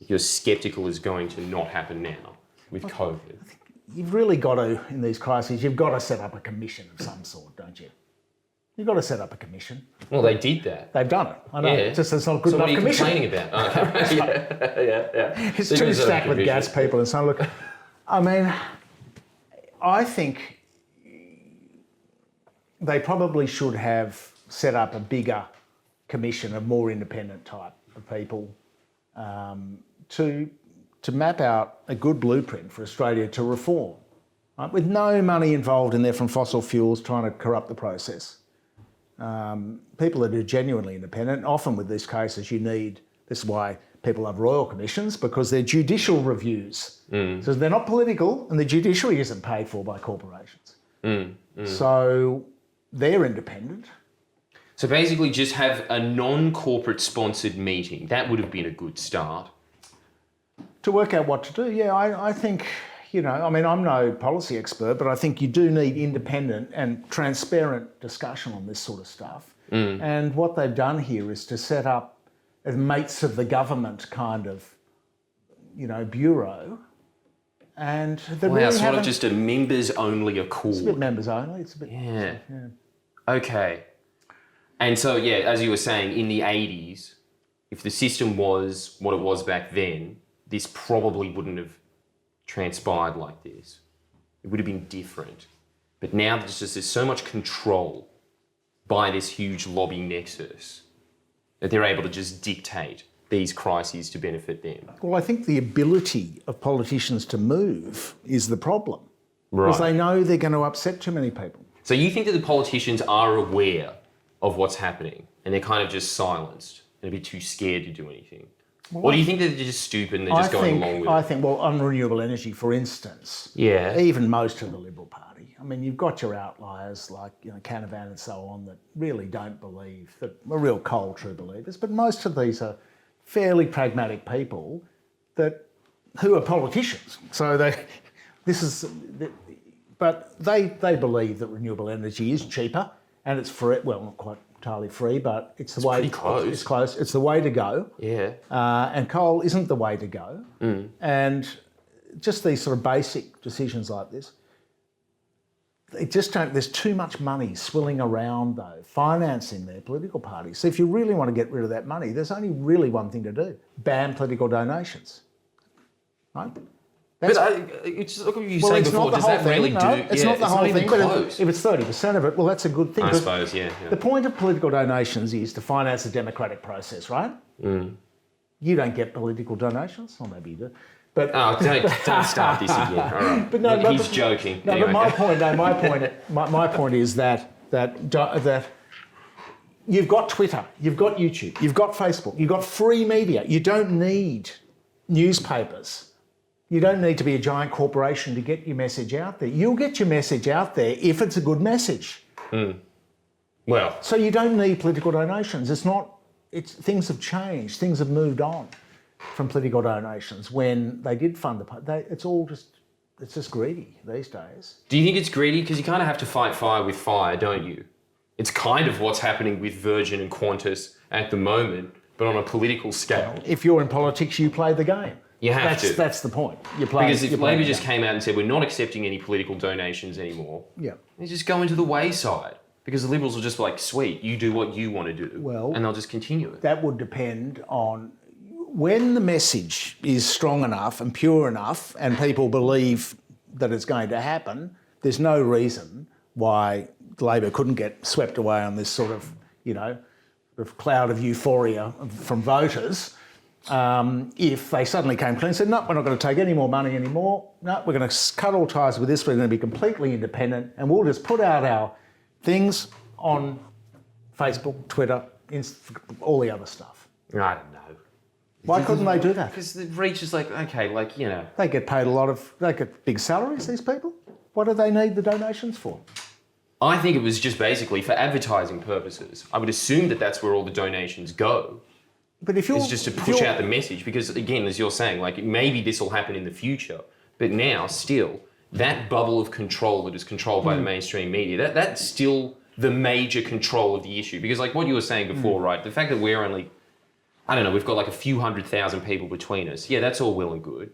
that you're sceptical is going to not happen now with COVID? You've really got to, in these crises, you've got to set up a commission of some sort, don't you? You've got to set up a commission. Well, they did that. They've done it. I know. Yeah. It's just it's not a good enough commission. So what are you complaining about? Yeah. It's too stacked with gas people and so. Look, I mean, I think they probably should have set up a bigger commission of more independent type of people to map out a good blueprint for Australia to reform, right? With no money involved in there from fossil fuels trying to corrupt the process. People that are genuinely independent, often with these cases this is why people have royal commissions, because they're judicial reviews. So they're not political, and the judiciary isn't paid for by corporations. So they're independent. So basically just have a non-corporate sponsored meeting. That would have been a good start. To work out what to do, I think, I'm no policy expert, but I think you do need independent and transparent discussion on this sort of stuff. And what they've done here is to set up a mates of the government kind of, bureau. And they really sort of just a members-only accord. It's a bit members-only. It's a bit... Yeah. Okay. And so, as you were saying, in the 80s, if the system was what it was back then, this probably wouldn't have transpired like this. It would have been different. But now there's so much control by this huge lobby nexus that they're able to just dictate these crises to benefit them. Well, I think the ability of politicians to move is the problem. Right. Because they know they're going to upset too many people. So you think that the politicians are aware of what's happening and they're kind of just silenced and a bit too scared to do anything? Or do you think that they're just stupid and they're just going along with it? I think, on renewable energy, for instance, even most of the Liberal Party, you've got your outliers like Canavan and so on that really don't believe, that are real cold true believers, but most of these are fairly pragmatic people who are politicians. So but they believe that renewable energy is cheaper and it's free. Well, not quite entirely free, but it's the way. Pretty close. It's close. It's the way to go. Yeah. And coal isn't the way to go. And just these sort of basic decisions like this, they just don't. There's too much money swilling around though, financing their political parties. So if you really want to get rid of that money, there's only really one thing to do: ban political donations. Right? It's like you were saying before, does that really do... It's not the whole thing, but if it's 30% of it, well, that's a good thing. I suppose, yeah. The point of political donations is to finance the democratic process, right? You don't get political donations, or maybe you do. But don't start this again. All right. But he's joking. No, anyway. But my point is that you've got Twitter, you've got YouTube, you've got Facebook, you've got free media. You don't need newspapers. You don't need to be a giant corporation to get your message out there. You'll get your message out there if it's a good message. Well, so you don't need political donations. Things have changed. Things have moved on from political donations. When they did fund it's all just it's just greedy these days. Do you think it's greedy? Because you kind of have to fight fire with fire, don't you? It's kind of what's happening with Virgin and Qantas at the moment, but on a political scale. If you're in politics, you play the game. You have to. That's the point. You play. Because if Labor just came out and said, we're not accepting any political donations anymore, they just go into the wayside. Because the Liberals are just like, sweet, you do what you want to do, and they'll just continue it. That would depend on when the message is strong enough and pure enough and people believe that it's going to happen, there's no reason why Labor couldn't get swept away on this sort of, sort of cloud of euphoria from voters if they suddenly came clean and said, no, we're not going to take any more money anymore. No, we're going to cut all ties with this. We're going to be completely independent and we'll just put out our things on Facebook, Twitter, all the other stuff. I don't know. Why couldn't they do that? Because the reach is like, okay, They get paid they get big salaries, these people. What do they need the donations for? I think it was just basically for advertising purposes. I would assume that that's where all the donations go. But if it's just to push out the message, because again, as you're saying, maybe this will happen in the future, but now still, that bubble of control that is controlled by the mainstream media, that's still the major control of the issue. Because what you were saying before, right, the fact that we're only, I don't know, we've got a few 100,000 people between us. Yeah, that's all well and good.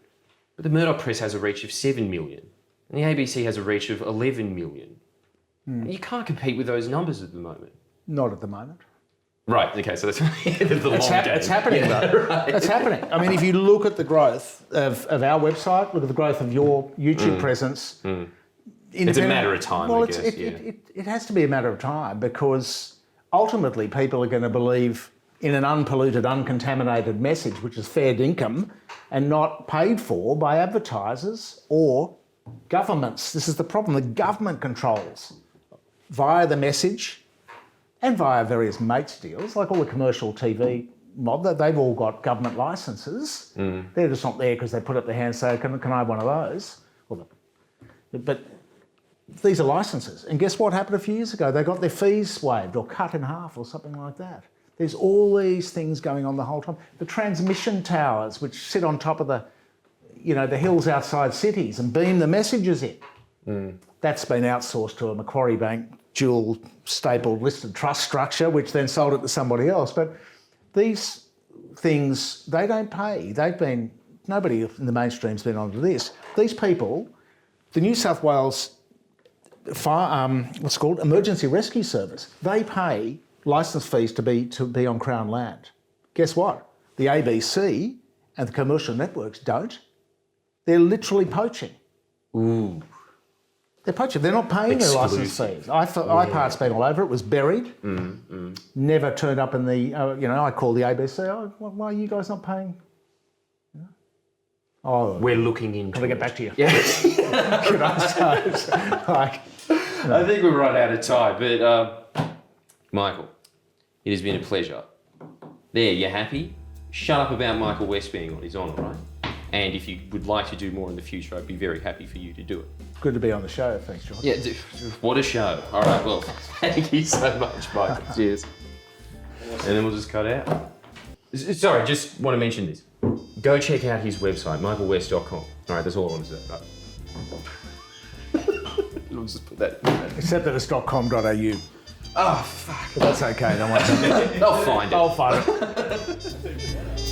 But the Murdoch Press has a reach of 7 million. And the ABC has a reach of 11 million. You can't compete with those numbers at the moment. Not at the moment. Right, okay, so that's the long game. It's happening, though. Right. It's happening. I mean, if you look at the growth of our website, look at the growth of your YouTube presence. It's a matter of time, I guess. It has to be a matter of time because ultimately people are going to believe in an unpolluted, uncontaminated message, which is fair dinkum and not paid for by advertisers or governments. This is the problem. The government controls via the message and via various mates deals, like all the commercial TV mob, they've all got government licences. They're just not there because they put up their hand and say, can I have one of those? But these are licences. And guess what happened a few years ago? They got their fees waived or cut in half or something like that. There's all these things going on the whole time. The transmission towers, which sit on top of the hills outside cities and beam the messages in. That's been outsourced to a Macquarie Bank dual stapled listed trust structure, which then sold it to somebody else. But these things, they don't pay. Nobody in the mainstream's been onto this. These people, the New South Wales Emergency Rescue Service, they pay licence fees to be on Crown land. Guess what? The ABC and the commercial networks don't. They're literally poaching. Ooh. They're poaching. They're not paying their licence fees. iPart's been all over it. Was buried. Never turned up in the. I call the ABC. Why are you guys not paying? Oh, we're looking into. Can we get back to you? Yeah. I think we're right out of time. But Michael, it has been a pleasure. There, you happy? Shut up about Michael West being on his honour, right? And if you would like to do more in the future, I'd be very happy for you to do it. Good to be on the show. Thanks, John. Yeah, what a show. All right, well, thank you so much, Michael. Cheers. And then we'll just cut out. Sorry, just want to mention this. Go check out his website, michaelwest.com. All right, that's all I want to say. Right. We'll just put that in there. Except that it's .com.au. Oh, fuck. But that's okay. Don't worry. They'll find it. I'll find it.